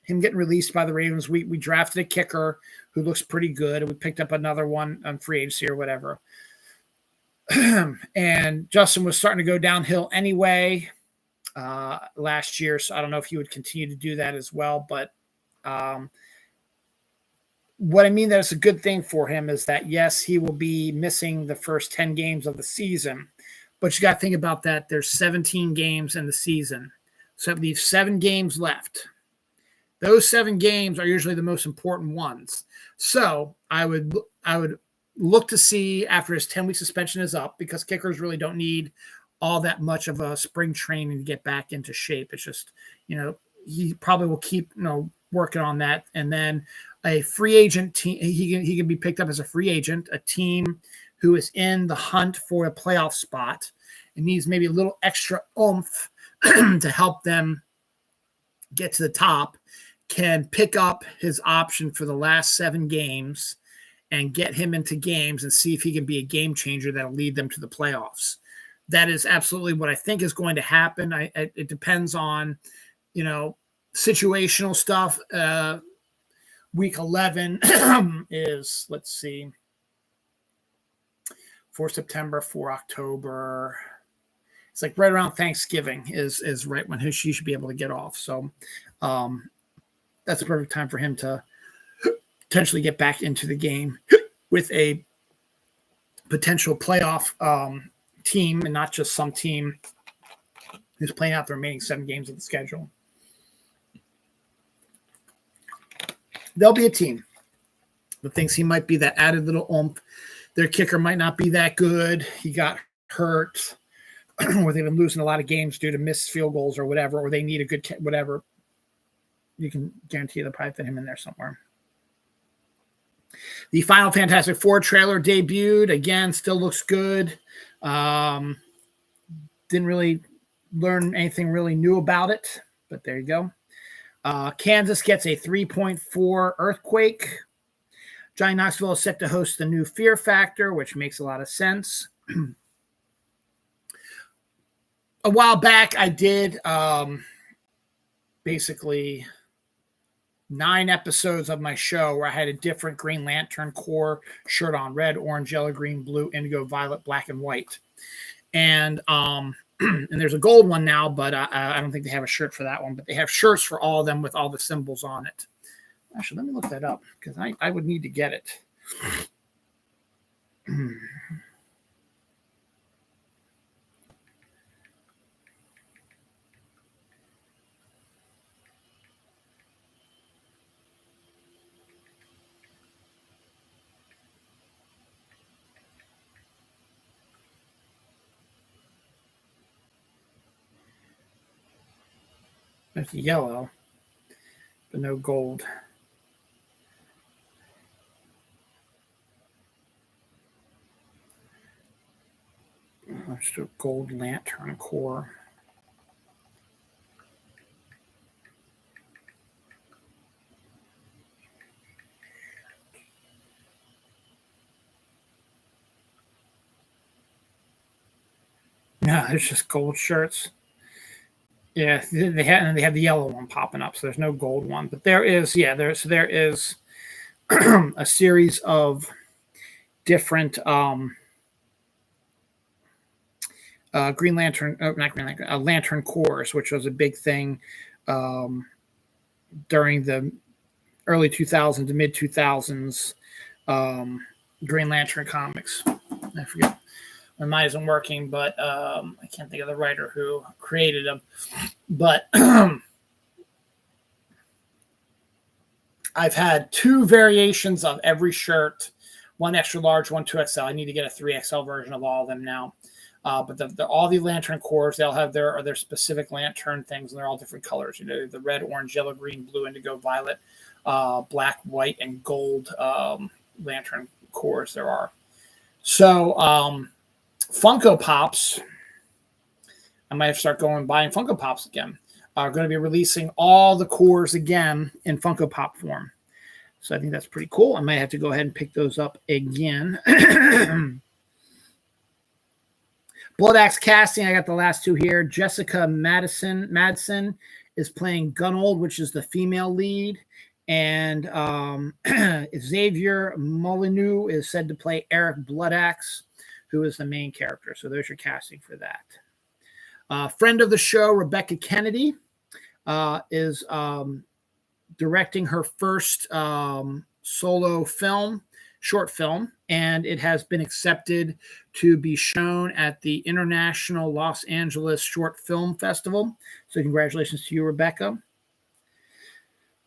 Him getting released by the Ravens. We drafted a kicker who looks pretty good, and we picked up another one on free agency or whatever. And Justin was starting to go downhill anyway last year, so I don't know if he would continue to do that as well. But what I mean that it's a good thing for him is that, yes, he will be missing the first 10 games of the season, but you got to think about that. There's 17 games in the season, so it leaves 7 games left. Those 7 games are usually the most important ones. So I would look to see after his 10-week suspension is up, because kickers really don't need all that much of a spring training to get back into shape. It's just, he probably will keep, working on that. And then a free agent team, he can be picked up as a free agent, a team who is in the hunt for a playoff spot and needs maybe a little extra oomph to help them get to the top, can pick up his option for the last 7 games and get him into games and see if he can be a game changer that'll lead them to the playoffs. That is absolutely what I think is going to happen. It depends on, situational stuff. Week 11 is, let's see, for September, for October. It's like right around Thanksgiving is right when she should be able to get off. So that's a perfect time for him to potentially get back into the game with a potential playoff team, and not just some team who's playing out the remaining 7 games of the schedule. There'll be a team that thinks he might be that added little oomph. Their kicker might not be that good. He got hurt, or they've been losing a lot of games due to missed field goals or whatever, or they need a good whatever. You can guarantee they'll probably fit him in there somewhere. The Final Fantastic Four trailer debuted. Again, still looks good. Didn't really learn anything really new about it, but there you go. Kansas gets a 3.4 earthquake. Johnny Knoxville is set to host the new Fear Factor, which makes a lot of sense. A while back, I did basically 9 episodes of my show where I had a different Green Lantern Corps shirt on: red, orange, yellow, green, blue, indigo, violet, black, and white. And and there's a gold one now, but I don't think they have a shirt for that one. But they have shirts for all of them with all the symbols on it. Actually, let me look that up because I would need to get it. There's yellow, but no gold. There's a gold Lantern Corps. No, it's just gold shirts. Yeah, they have the yellow one popping up, so there's no gold one. But there is a series of different Green Lantern, not Green Lantern, Lantern Corps, which was a big thing during the early 2000s to mid 2000s Green Lantern comics. I forget. My mind isn't working, but I can't think of the writer who created them. But I've had 2 variations of every shirt, one extra large, one 2XL. I need to get a 3XL version of all of them now. But all the Lantern Corps, they'll have their specific lantern things, and they're all different colors. You know, the red, orange, yellow, green, blue, indigo, violet, black, white, and gold Lantern Corps there are. So Funko Pops, I might have to start going and buying Funko Pops again. Are going to be releasing all the cores again in Funko Pop form. So I think that's pretty cool. I might have to go ahead and pick those up again. Blood Axe casting, I got the last 2 here. Jessica Madsen is playing Gunold, which is the female lead. And Xavier Molyneux is said to play Eric Bloodaxe, who is the main character. So there's your casting for that. Friend of the show, Rebecca Kennedy, is directing her first solo film, short film, and it has been accepted to be shown at the International Los Angeles Short Film Festival. So congratulations to you, Rebecca.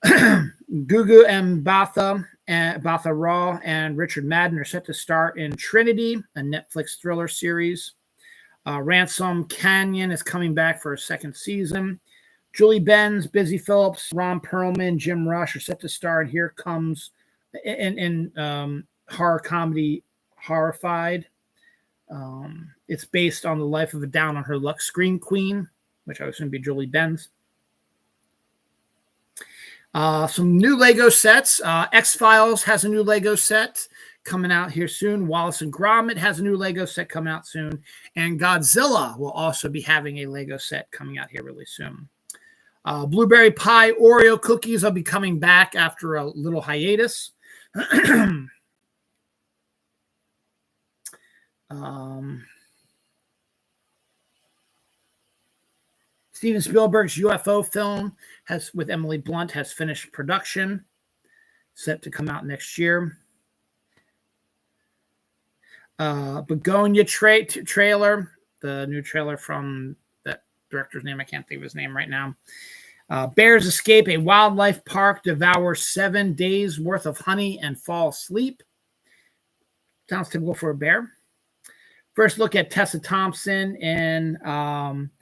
Gugu Mbatha Raw and Richard Madden are set to star in Trinity, a Netflix thriller series. Ransom Canyon is coming back for a 2nd season. Julie Benz, Busy Phillips, Ron Perlman, Jim Rush are set to star in Here Comes in horror comedy Horrified. It's based on the life of a down on her luck scream queen, which I would assume be Julie Benz. Some new Lego sets. X-Files has a new Lego set coming out here soon. Wallace and Gromit has a new Lego set coming out soon. And Godzilla will also be having a Lego set coming out here really soon. Blueberry Pie Oreo cookies will be coming back after a little hiatus. Steven Spielberg's UFO film with Emily Blunt has finished production, set to come out next year. Begonia trailer, the new trailer from that director's name, I can't think of his name right now. Bears escape a wildlife park, devour 7 days worth of honey, and fall asleep. Sounds typical for a bear. First look at Tessa Thompson in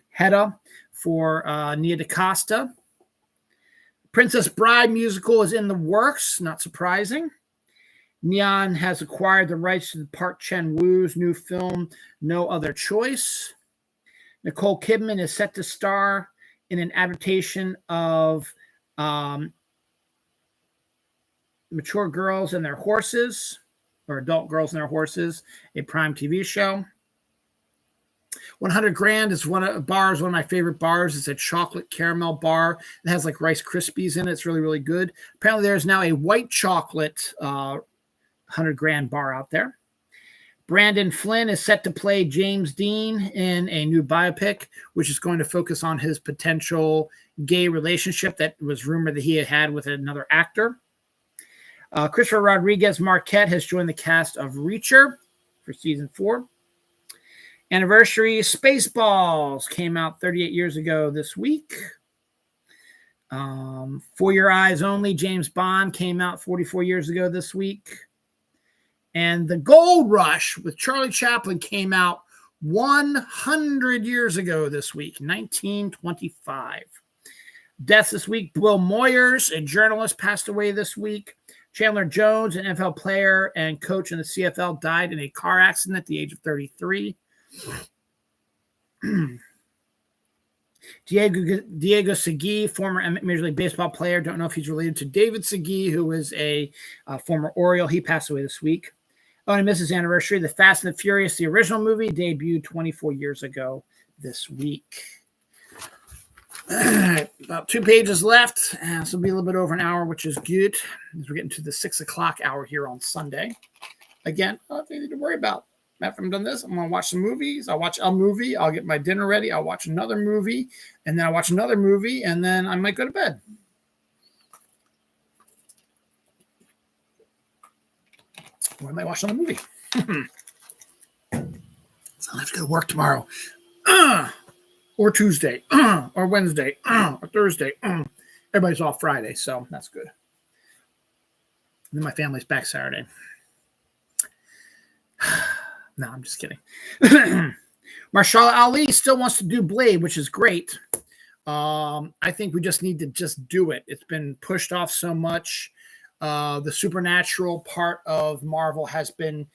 Hedda for Nia DaCosta. Princess Bride musical is in the works, not surprising. Neon has acquired the rights to Park Chan-woo's new film, No Other Choice. Nicole Kidman is set to star in an adaptation of Mature Girls and Their Horses, or Adult Girls and Their Horses, a Prime TV show. 100 Grand is one of my favorite bars. It's a chocolate caramel bar. It has like Rice Krispies in it. It's really, really good. Apparently, there's now a white chocolate 100 Grand bar out there. Brandon Flynn is set to play James Dean in a new biopic, which is going to focus on his potential gay relationship that was rumored that he had with another actor. Christopher Rodriguez Marquette has joined the cast of Reacher for season 4. Anniversary Spaceballs came out 38 years ago this week. For Your Eyes Only, James Bond came out 44 years ago this week. And The Gold Rush with Charlie Chaplin came out 100 years ago this week, 1925. Deaths this week: Will Moyers, a journalist, passed away this week. Chandler Jones, an NFL player and coach in the CFL, died in a car accident at the age of 33. Diego Segui, former Major League Baseball player. Don't know if he's related to David Segui, who is a former Oriole. He passed away this week. Oh, and Mrs. Anniversary, The Fast and the Furious, the original movie, debuted 24 years ago this week. About 2 pages left. This will be a little bit over an hour, which is good, as we're getting to the 6 o'clock hour here on Sunday. Again, nothing to worry about. After I'm done this, I'm going to watch some movies. I'll watch a movie. I'll get my dinner ready. I'll watch another movie. And then I'll watch another movie. And then I might go to bed. Or I might watch another movie. So I'll have to go to work tomorrow. Or Tuesday. Or Wednesday. Or Thursday. Everybody's off Friday. So that's good. And then my family's back Saturday. No, I'm just kidding. Mahershala Ali still wants to do Blade, which is great. I think we just need to just do it. It's been pushed off so much. The supernatural part of Marvel has been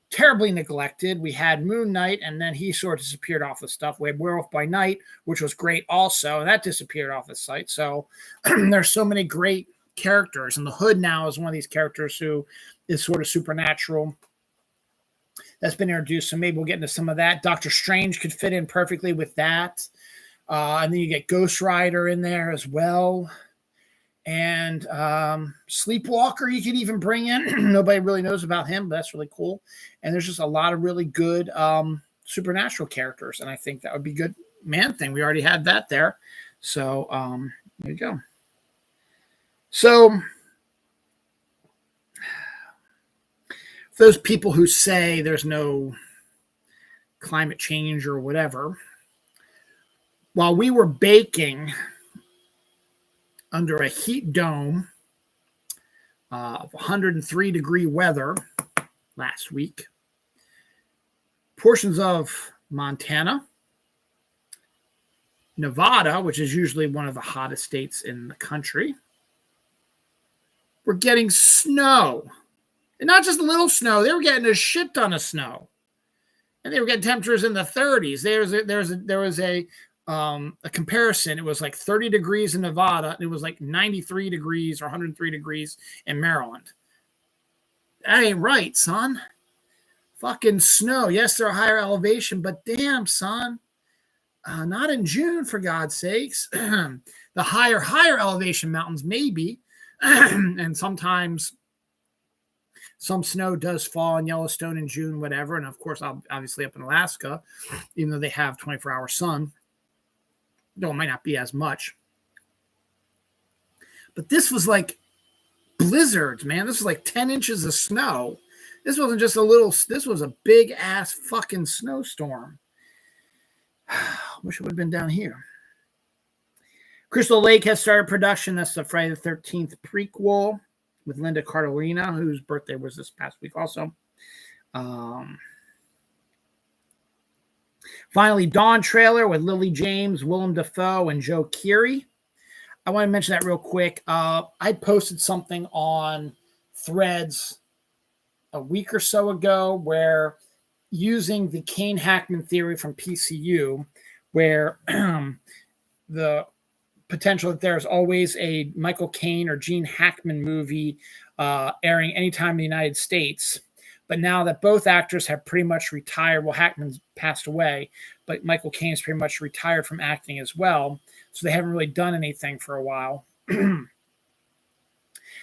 terribly neglected. We had Moon Knight, and then he sort of disappeared off the stuff. We had Werewolf by Night, which was great also, and that disappeared off the site. So there's so many great characters, and the Hood now is one of these characters who is sort of supernatural. That's been introduced, so maybe we'll get into some of that. Doctor Strange could fit in perfectly with that. And then you get Ghost Rider in there as well. And Sleepwalker you could even bring in. Nobody really knows about him, but that's really cool. And there's just a lot of really good supernatural characters, and I think that would be good. Man-Thing, we already had that there. So there you go. So those people who say there's no climate change or whatever, while we were baking under a heat dome of 103-degree weather last week, portions of Montana, Nevada, which is usually one of the hottest states in the country, were getting snow. And not just a little snow, they were getting a shit ton of snow. And they were getting temperatures in the 30s. There was a comparison. It was like 30 degrees in Nevada. And it was like 93 degrees or 103 degrees in Maryland. That ain't right, son. Fucking snow. Yes, they're a higher elevation, but damn, son. Not in June, for God's sakes. The higher elevation mountains, maybe. And sometimes some snow does fall in Yellowstone in June, whatever. And of course, obviously up in Alaska, even though they have 24-hour sun, though it might not be as much. But this was like blizzards, man. This was like 10 inches of snow. This wasn't just this was a big ass fucking snowstorm. Wish it would have been down here. Crystal Lake has started production. That's the Friday the 13th prequel with Linda Cardellina, whose birthday was this past week also. Finally, Dawn trailer with Lily James, Willem Dafoe, and Joe Keery. I want to mention that real quick. I posted something on Threads a week or so ago, where using the Kane Hackman theory from PCU, where the potential that there's always a Michael Caine or Gene Hackman movie airing anytime in the United States. But now that both actors have pretty much retired, well, Hackman's passed away, but Michael Caine's pretty much retired from acting as well. So they haven't really done anything for a while.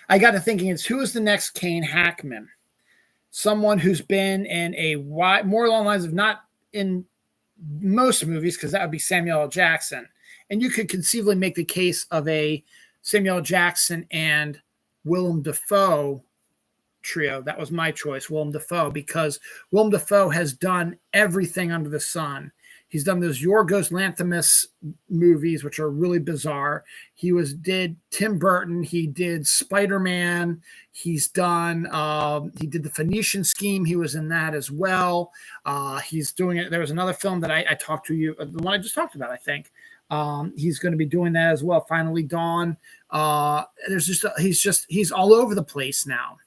I got to thinking, who is the next Kane Hackman? Someone who's been in a more along the lines of not in most movies, because that would be Samuel L. Jackson. And you could conceivably make the case of a Samuel L. Jackson and Willem Dafoe trio. That was my choice, Willem Dafoe, because Willem Dafoe has done everything under the sun. He's done those Yorgos Lanthimos movies, which are really bizarre. He did Tim Burton. He did Spider-Man. He's done, he did the Phoenician Scheme. He was in that as well. He's doing it. There was another film that I talked to you, the one I just talked about, I think. He's going to be doing that as well. Finally Dawn. He's all over the place now.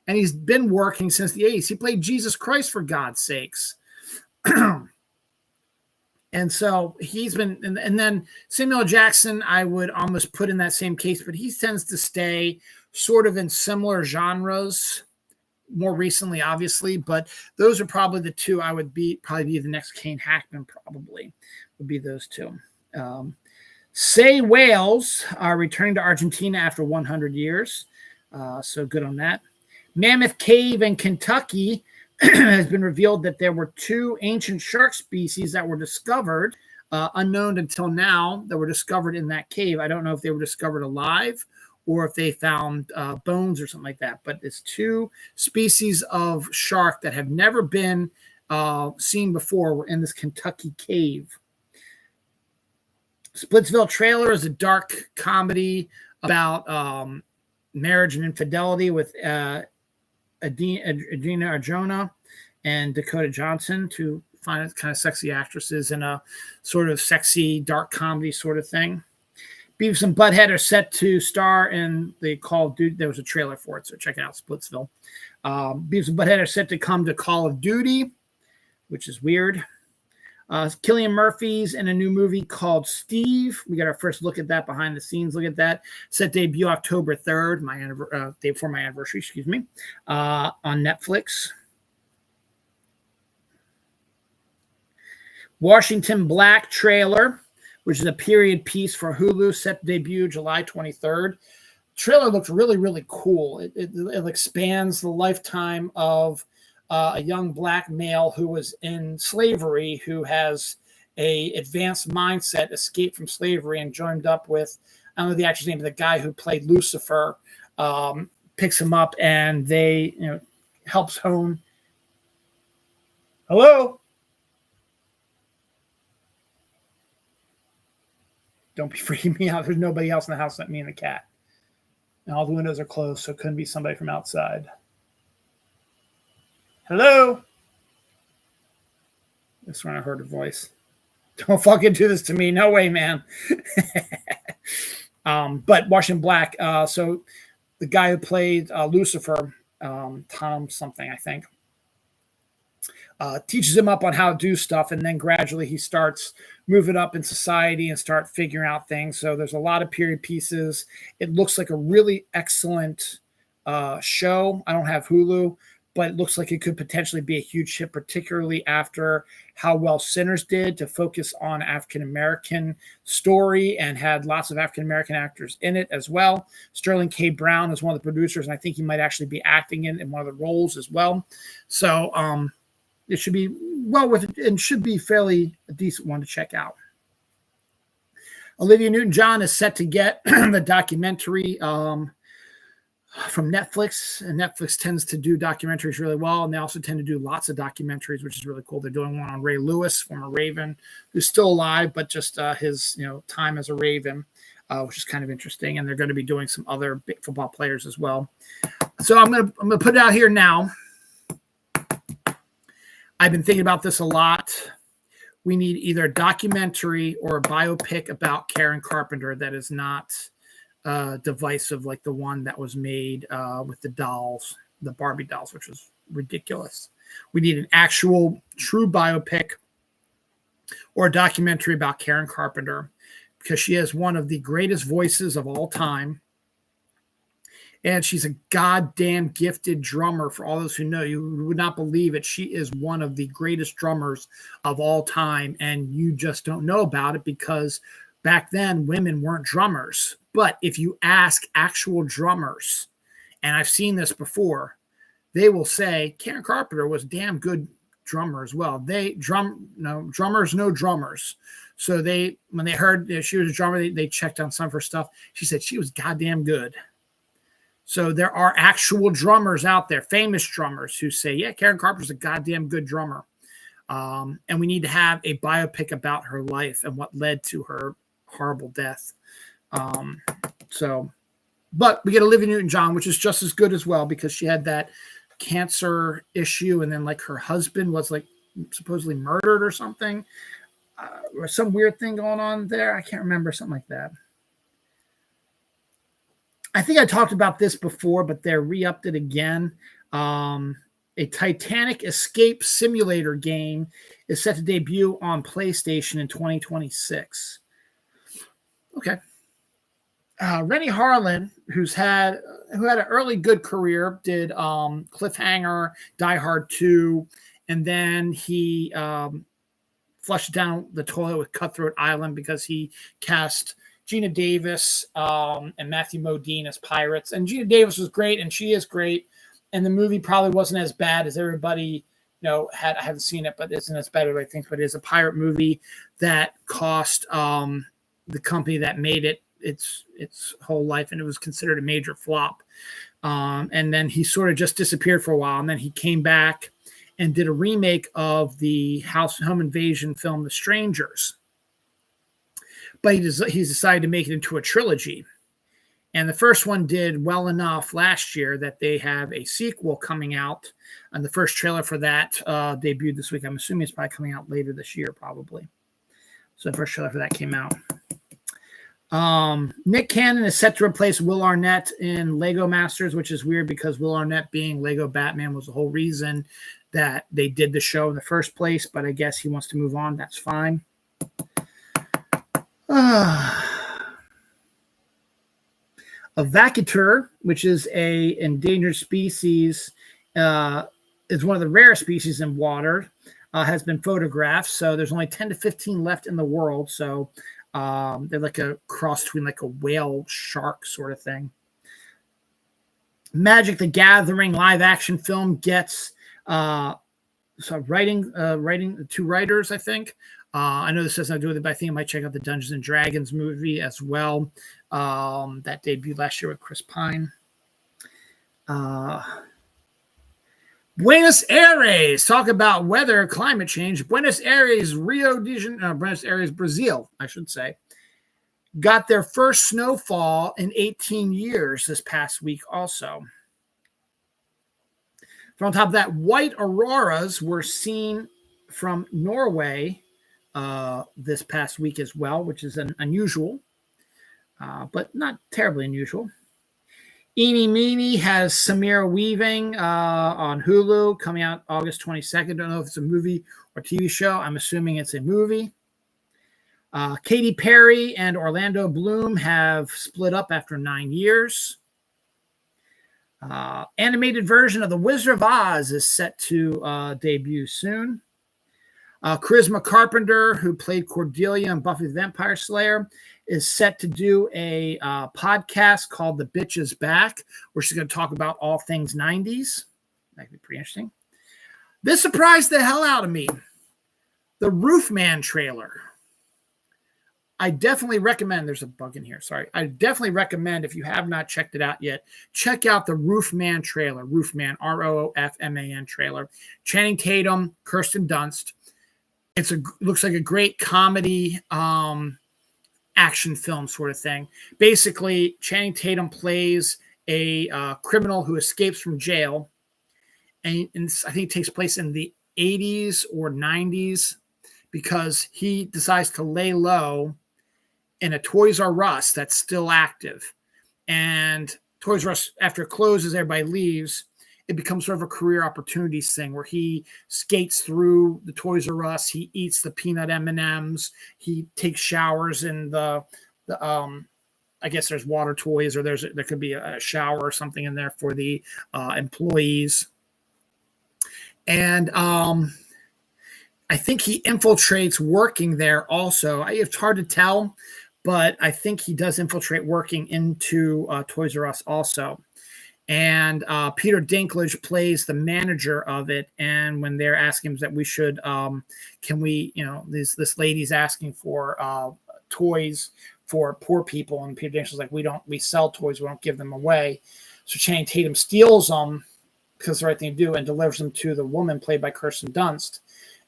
And he's been working since the 80s. He played Jesus Christ, for God's sakes. And so he's been, and then Samuel L. Jackson, I would almost put in that same case, but he tends to stay sort of in similar genres more recently, obviously, but those are probably the two I would probably be the next Kane Hackman, probably would be those two. Say Wales are returning to Argentina after 100 years. So good on that. Mammoth Cave in Kentucky has been revealed that there were 2 ancient shark species that were discovered, unknown until now, that were discovered in that cave. I don't know if they were discovered alive or if they found bones or something like that, but it's 2 species of shark that have never been seen before were in this Kentucky cave. Splitsville Trailer is a dark comedy about marriage and infidelity with Adina Arjona and Dakota Johnson, to find kind of sexy actresses in a sort of sexy dark comedy sort of thing. Beavis and Butthead are set to star in the Call of Duty. There was a trailer for it, so check it out, Splitsville. Beavis and Butthead are set to come to Call of Duty, which is weird. Cillian Murphy's in a new movie called Steve. We got our first look at that, behind the scenes look at that. Set debut October 3rd, day before my anniversary, on Netflix. Washington Black trailer, which is a period piece for Hulu, set debut July 23rd. Trailer looks really, really cool. It expands the lifetime of a young black male who was in slavery, who has a advanced mindset, escaped from slavery, and joined up with, I don't know the actor's name, but the guy who played Lucifer, picks him up, and they, helps hone. Hello? Don't be freaking me out. There's nobody else in the house but me and the cat. And all the windows are closed, so it couldn't be somebody from outside. Hello? That's when I heard her voice. Don't fucking do this to me. No way, man. But Washington Black, so the guy who played Lucifer, Tom something, I think, teaches him up on how to do stuff, and then gradually he starts moving up in society and start figuring out things. So there's a lot of period pieces. It looks like a really excellent show. I don't have Hulu, but it looks like it could potentially be a huge hit, particularly after how well Sinners did, to focus on African-American story and had lots of African-American actors in it as well. Sterling K. Brown is one of the producers, and I think he might actually be acting in one of the roles as well. So it should be well worth it, and should be fairly a decent one to check out. Olivia Newton-John is set to get the documentary from Netflix, and Netflix tends to do documentaries really well, and they also tend to do lots of documentaries, which is really cool. They're doing one on Ray Lewis, former Raven, who's still alive, but just his time as a Raven, which is kind of interesting. And they're going to be doing some other big football players as well. So I'm gonna put it out here now. I've been thinking about this a lot. We need either a documentary or a biopic about Karen Carpenter that is not divisive, like the one that was made with the dolls, the Barbie dolls, which was ridiculous. We need an actual true biopic or a documentary about Karen Carpenter, because she is one of the greatest voices of all time. And she's a goddamn gifted drummer. For all those who know, you would not believe it. She is one of the greatest drummers of all time. And you just don't know about it because back then women weren't drummers. But if you ask actual drummers, and I've seen this before, they will say Karen Carpenter was a damn good drummer as well. Drummers know drummers. So when they heard that she was a drummer, they checked on some of her stuff. She said she was goddamn good. So there are actual drummers out there, famous drummers, who say, yeah, Karen Carpenter's a goddamn good drummer. And we need to have a biopic about her life and what led to her horrible death. But we get Olivia Newton-John, which is just as good as well, because she had that cancer issue, and then like her husband was like supposedly murdered or something, or some weird thing going on there. I can't remember, something like that. I think I talked about this before, but they're re-upped it again. A Titanic escape simulator game is set to debut on PlayStation in 2026. Okay. Rennie Harlan, who had an early good career, did Cliffhanger, Die Hard 2, and then he flushed down the toilet with Cutthroat Island because he cast Gina Davis and Matthew Modine as pirates. And Gina Davis was great, and she is great. And the movie probably wasn't as bad as everybody I haven't seen it, but isn't as bad as I think. But it is a pirate movie that cost the company that made it its whole life, and it was considered a major flop. And then he sort of just disappeared for a while, and then he came back and did a remake of the home invasion film, The Strangers. But he's decided to make it into a trilogy. And the first one did well enough last year that they have a sequel coming out. And the first trailer for that debuted this week. I'm assuming it's probably coming out later this year, probably. So the first trailer for that came out. Nick Cannon is set to replace Will Arnett in Lego Masters, which is weird because Will Arnett being Lego Batman was the whole reason that they did the show in the first place. But I guess he wants to move on. That's fine. A vacatur, which is a endangered species, is one of the rare species in water, has been photographed. So there's only 10 to 15 left in the world. So they're like a cross between like a whale shark sort of thing. Magic the Gathering live action film gets writing two writers, I think. I know this has nothing to do with it, but I think I might check out the Dungeons and Dragons movie as well. That debuted last year with Chris Pine. Buenos Aires, talk about weather, climate change. Buenos Aires, Brazil, I should say, got their first snowfall in 18 years this past week also. From on top of that, white auroras were seen from Norway this past week as well, which is unusual, but not terribly unusual. Eeny Meeny has Samira Weaving on Hulu, coming out August 22nd. Don't know if it's a movie or TV show. I'm assuming it's a movie. Katy Perry and Orlando Bloom have split up after 9 years. Animated version of The Wizard of Oz is set to debut soon. Charisma Carpenter, who played Cordelia in Buffy the Vampire Slayer, is set to do a podcast called The Bitch Is Back, where she's going to talk about all things 90s. That could be pretty interesting. This surprised the hell out of me. The Roofman trailer. I definitely recommend, there's a bug in here, sorry. I definitely recommend, if you have not checked it out yet, check out the Roofman trailer. Roofman, Roofman trailer. Channing Tatum, Kirsten Dunst. Looks like a great comedy action film sort of thing. Basically, Channing Tatum plays a criminal who escapes from jail. And I think it takes place in the 80s or 90s because he decides to lay low in a Toys R Us that's still active. And Toys R Us, after it closes, everybody leaves. it becomes sort of a career opportunities thing where he skates through the Toys R Us, he eats the peanut M&Ms, he takes showers in the I guess there's water toys, or there could be a shower or something in there for the employees. And I think he infiltrates working there also. It's hard to tell, but I think he does infiltrate working into Toys R Us also. And Peter Dinklage plays the manager of it. And when they're asking him that we should, can we, this lady's asking for toys for poor people, and Peter Dinklage's like, we sell toys, we don't give them away. So Channing Tatum steals them because it's the right thing to do and delivers them to the woman played by Kirsten Dunst.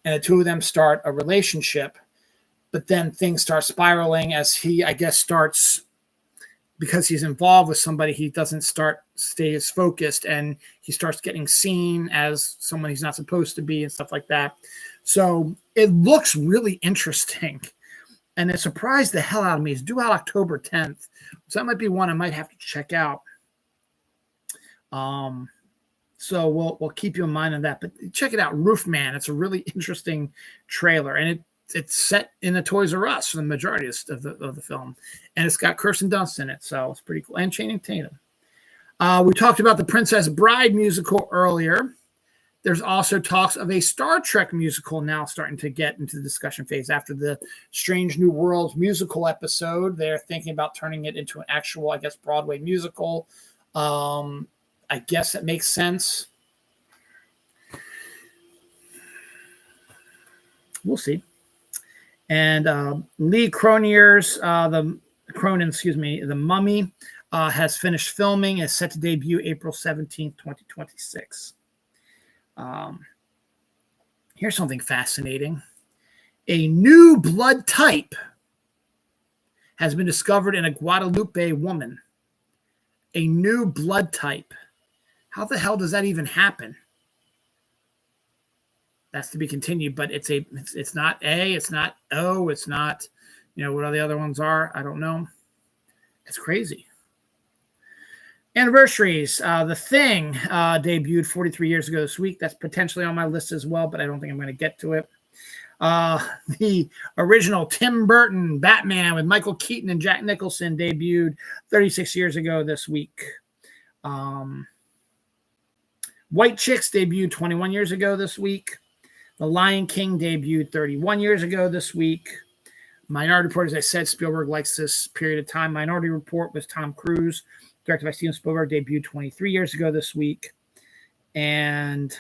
And the two of them start a relationship, but then things start spiraling as he, I guess, starts, because he's involved with somebody, he doesn't stay as focused, and he starts getting seen as someone he's not supposed to be and stuff like that. So it looks really interesting, and it surprised the hell out of me. It's due out October 10th, so that might be one I might have to check out. So we'll keep you in mind on that, but check it out, Roofman. It's a really interesting trailer, and it's set in a Toys R Us for the majority of the film, and it's got Kirsten Dunst in it, so it's pretty cool, and Channing Tatum. We talked about the Princess Bride musical earlier. There's also talks of a Star Trek musical now starting to get into the discussion phase after the Strange New Worlds musical episode. They're thinking about turning it into an actual, I guess, Broadway musical. I guess that makes sense. We'll see. And Lee Cronin's, The Mummy has finished filming. Is set to debut April 17th, 2026. Here's something fascinating. A new blood type has been discovered in a Guadalupe woman. A new blood type. How the hell does that even happen? That's to be continued, but it's not A, it's not O, it's not, what all the other ones are. I don't know. It's crazy. Anniversaries. The Thing debuted 43 years ago this week. That's potentially on my list as well, but I don't think I'm going to get to it. The original Tim Burton Batman with Michael Keaton and Jack Nicholson debuted 36 years ago this week. White Chicks debuted 21 years ago this week. The Lion King debuted 31 years ago this week. Minority Report, as I said, Spielberg likes this period of time. Minority Report was Tom Cruise, directed by Steven Spielberg, debuted 23 years ago this week. And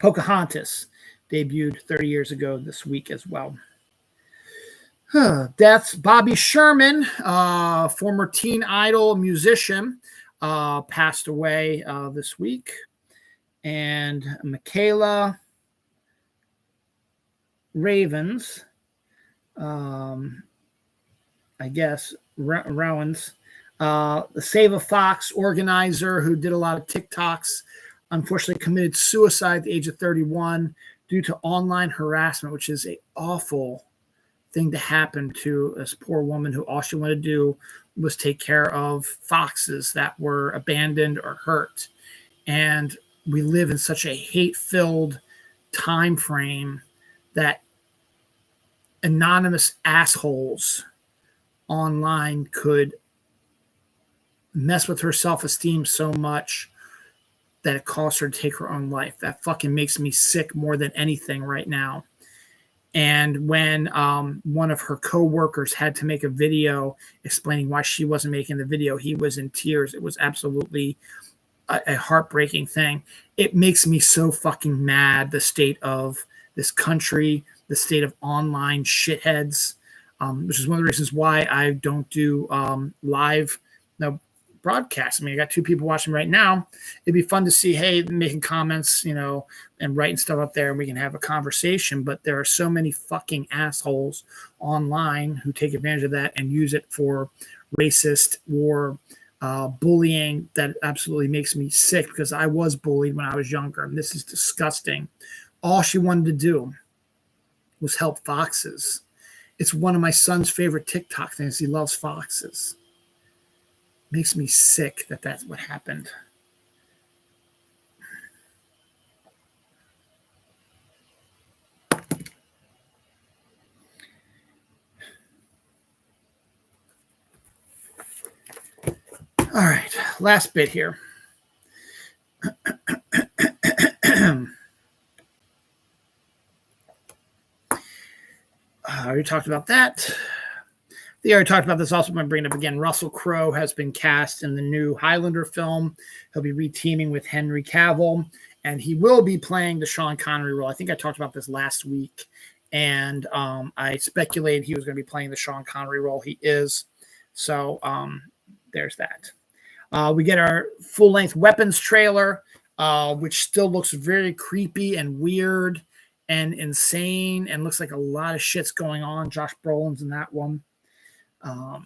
Pocahontas debuted 30 years ago this week as well. Deaths. Bobby Sherman, former Teen Idol musician, passed away this week. And Michaela Ravens, I guess, Rowans, the Save a Fox organizer who did a lot of TikToks, unfortunately committed suicide at the age of 31 due to online harassment, which is an awful thing to happen to this poor woman who all she wanted to do was take care of foxes that were abandoned or hurt. And we live in such a hate-filled time frame that anonymous assholes online could mess with her self-esteem so much that it caused her to take her own life. That fucking makes me sick more than anything right now. And when one of her co-workers had to make a video explaining why she wasn't making the video, he was in tears. It was absolutely a heartbreaking thing. It makes me so fucking mad, the state of this country, the state of online shitheads, which is one of the reasons why I don't do live broadcasts. I mean, I got two people watching right now. It'd be fun to see, hey, making comments, and writing stuff up there, and we can have a conversation. But there are so many fucking assholes online who take advantage of that and use it for racist or bullying that absolutely makes me sick, because I was bullied when I was younger, and this is disgusting. All she wanted to do was help foxes. It's one of my son's favorite TikTok things. He loves foxes. Makes me sick that that's what happened. All right, last bit here. I already talked about that. They already talked about this. Also, I'm going to bring it up again. Russell Crowe has been cast in the new Highlander film. He'll be reteaming with Henry Cavill, and he will be playing the Sean Connery role. I think I talked about this last week, and I speculated he was going to be playing the Sean Connery role. He is. So there's that. We get our full-length Weapons trailer, which still looks very creepy and weird and insane and looks like a lot of shit's going on. Josh Brolin's in that one.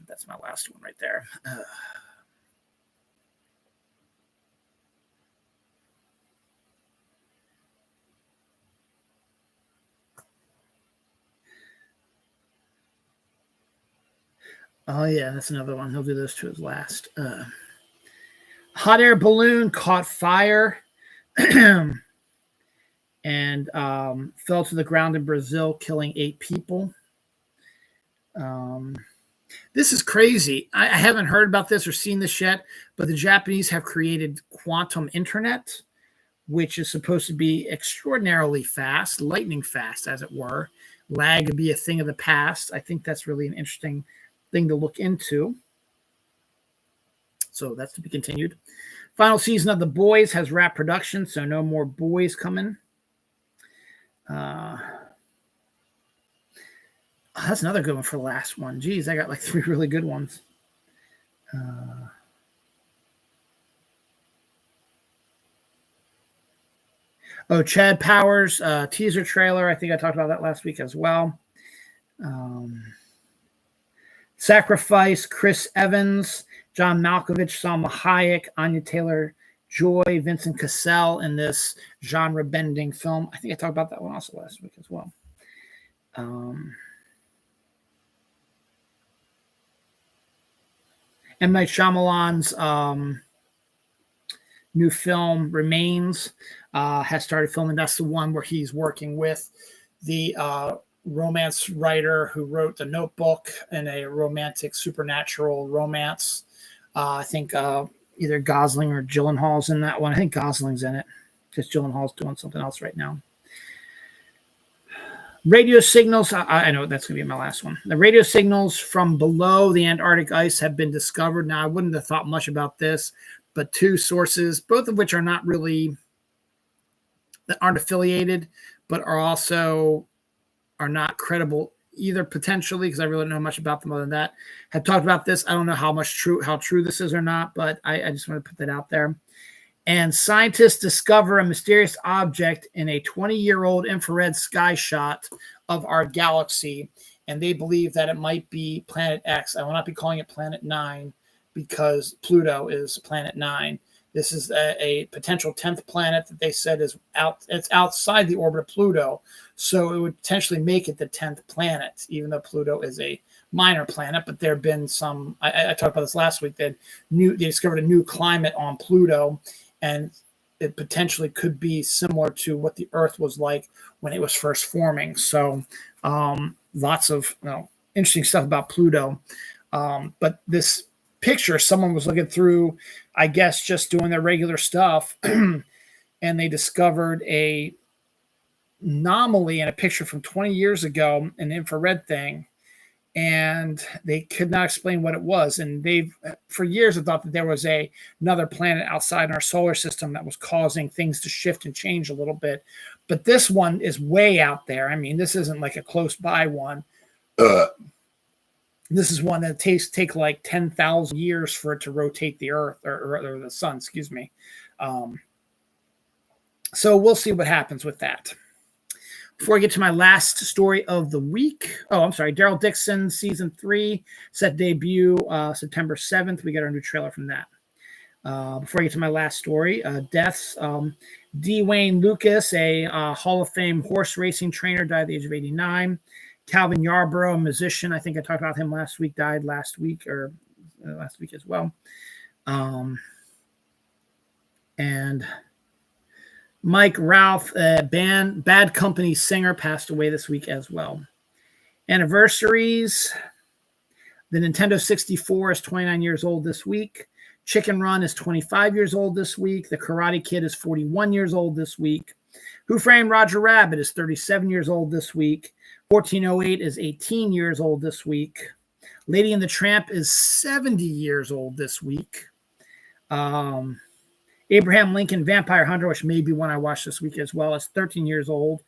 That's my last one right there. Oh, yeah, that's another one. He'll do this to his last. Hot air balloon caught fire and fell to the ground in Brazil, killing 8 people. This is crazy. I haven't heard about this or seen this yet, but the Japanese have created quantum internet, which is supposed to be extraordinarily fast, lightning fast, as it were. Lag would be a thing of the past. I think that's really an interesting thing to look into. So that's to be continued. Final season of The Boys has wrapped production, so no more boys coming. That's another good one for the last one. Geez, I got like 3 really good ones. Chad Powers teaser trailer. I think I talked about that last week as well. Sacrifice, Chris Evans, John Malkovich, Salma Hayek, Anya Taylor-Joy, Vincent Cassel in this genre-bending film. I think I talked about that one also last week as well. M. Night Shyamalan's new film, Remains, has started filming. That's the one where he's working with the romance writer who wrote The Notebook and a romantic supernatural romance. I think either Gosling or Gyllenhaal's in that one. I think Gosling's in it because Gyllenhaal's doing something else right now. Radio signals, I know that's going to be my last one. The radio signals from below the Antarctic ice have been discovered. Now, I wouldn't have thought much about this, but 2 sources, both of which are not really, that aren't affiliated, but are not credible either potentially, because I really don't know much about them other than that, have talked about this. I don't know how true this is or not, but I just want to put that out there. And scientists discover a mysterious object in a 20-year-old infrared sky shot of our galaxy, and they believe that it might be Planet X. I will not be calling it Planet 9 because Pluto is Planet 9. This is a potential 10th planet that they said it's outside the orbit of Pluto, so it would potentially make it the 10th planet, even though Pluto is a minor planet. But there have been some, I talked about this last week, that they discovered a new climate on Pluto, and it potentially could be similar to what the Earth was like when it was first forming. So lots of interesting stuff about Pluto. But this picture, someone was looking through, I guess, just doing their regular stuff, and they discovered a anomaly in a picture from 20 years ago, an infrared thing, and they could not explain what it was. And they've, for years, thought that there was another planet outside our solar system that was causing things to shift and change a little bit. But this one is way out there. I mean, this isn't like a close by one. This is one that take like 10,000 years for it to rotate the Earth or the sun, excuse me. So we'll see what happens with that. Before I get to my last story of the week, Daryl Dixon season 3 set debut September 7th. We got our new trailer from that. Before I get to my last story, deaths. D. Wayne Lucas, a Hall of Fame horse racing trainer, died at the age of 89. Calvin Yarborough, a musician. I think I talked about him last week, died last week as well. And Mike Ralph, Bad Company singer, passed away this week as well. Anniversaries. The Nintendo 64 is 29 years old this week. Chicken Run is 25 years old this week. The Karate Kid is 41 years old this week. Who Framed Roger Rabbit is 37 years old this week. 1408 is 18 years old this week. Lady and the Tramp is 70 years old this week. Abraham Lincoln Vampire Hunter, which may be one I watched this week as well, is 13 years old.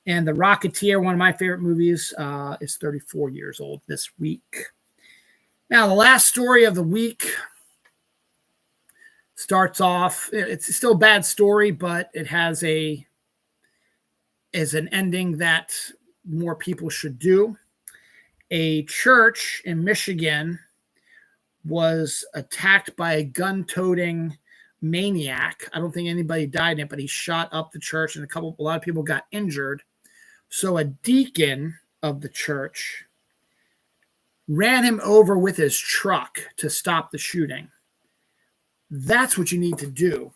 And The Rocketeer, one of my favorite movies, is 34 years old this week. Now, the last story of the week starts off, it's still a bad story, but it has an ending that more people should do. A church in Michigan was attacked by a gun-toting maniac. I don't think anybody died in it, but he shot up the church and a lot of people got injured. So a deacon of the church ran him over with his truck to stop the shooting. That's what you need to do.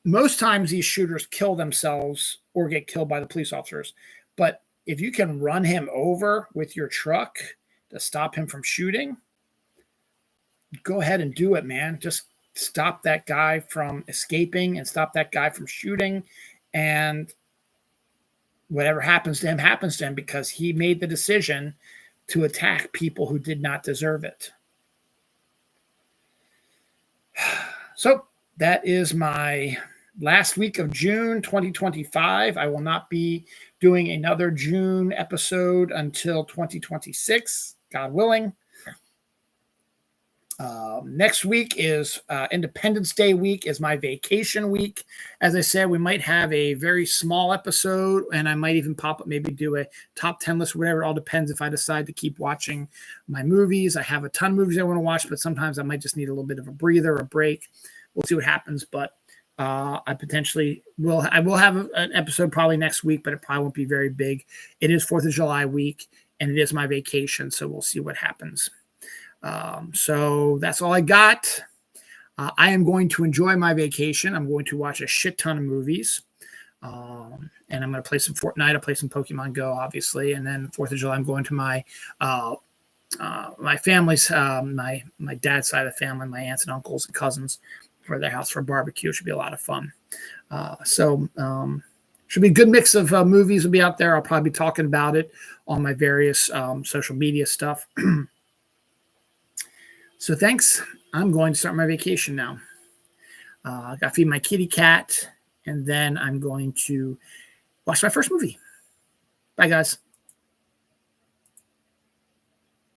Most times these shooters kill themselves or get killed by the police officers. But if you can run him over with your truck to stop him from shooting, go ahead and do it, man. Just stop that guy from escaping and stop that guy from shooting. And whatever happens to him because he made the decision to attack people who did not deserve it. So that is my last week of June 2025. I will not be doing another June episode until 2026, God willing. Next week is Independence Day week, is my vacation week. As I said, we might have a very small episode, and I might even pop up, maybe do a top 10 list or whatever. It all depends if I decide to keep watching my movies. I have a ton of movies I want to watch, but sometimes I might just need a little bit of a breather, a break. We'll see what happens, but I potentially will. I will have an episode probably next week, but it probably won't be very big. It is 4th of July week, and it is my vacation, so we'll see what happens. So that's all I got. I am going to enjoy my vacation. I'm going to watch a shit ton of movies. And I'm going to play some Fortnite. I'll play some Pokemon Go, obviously. And then 4th of July, I'm going to my family's, my dad's side of the family, my aunts and uncles and cousins for their house for a barbecue. It should be a lot of fun. Should be a good mix of movies will be out there. I'll probably be talking about it on my various social media stuff. So thanks. I'm going to start my vacation now. I got to feed my kitty cat, and then I'm going to watch my first movie. Bye, guys.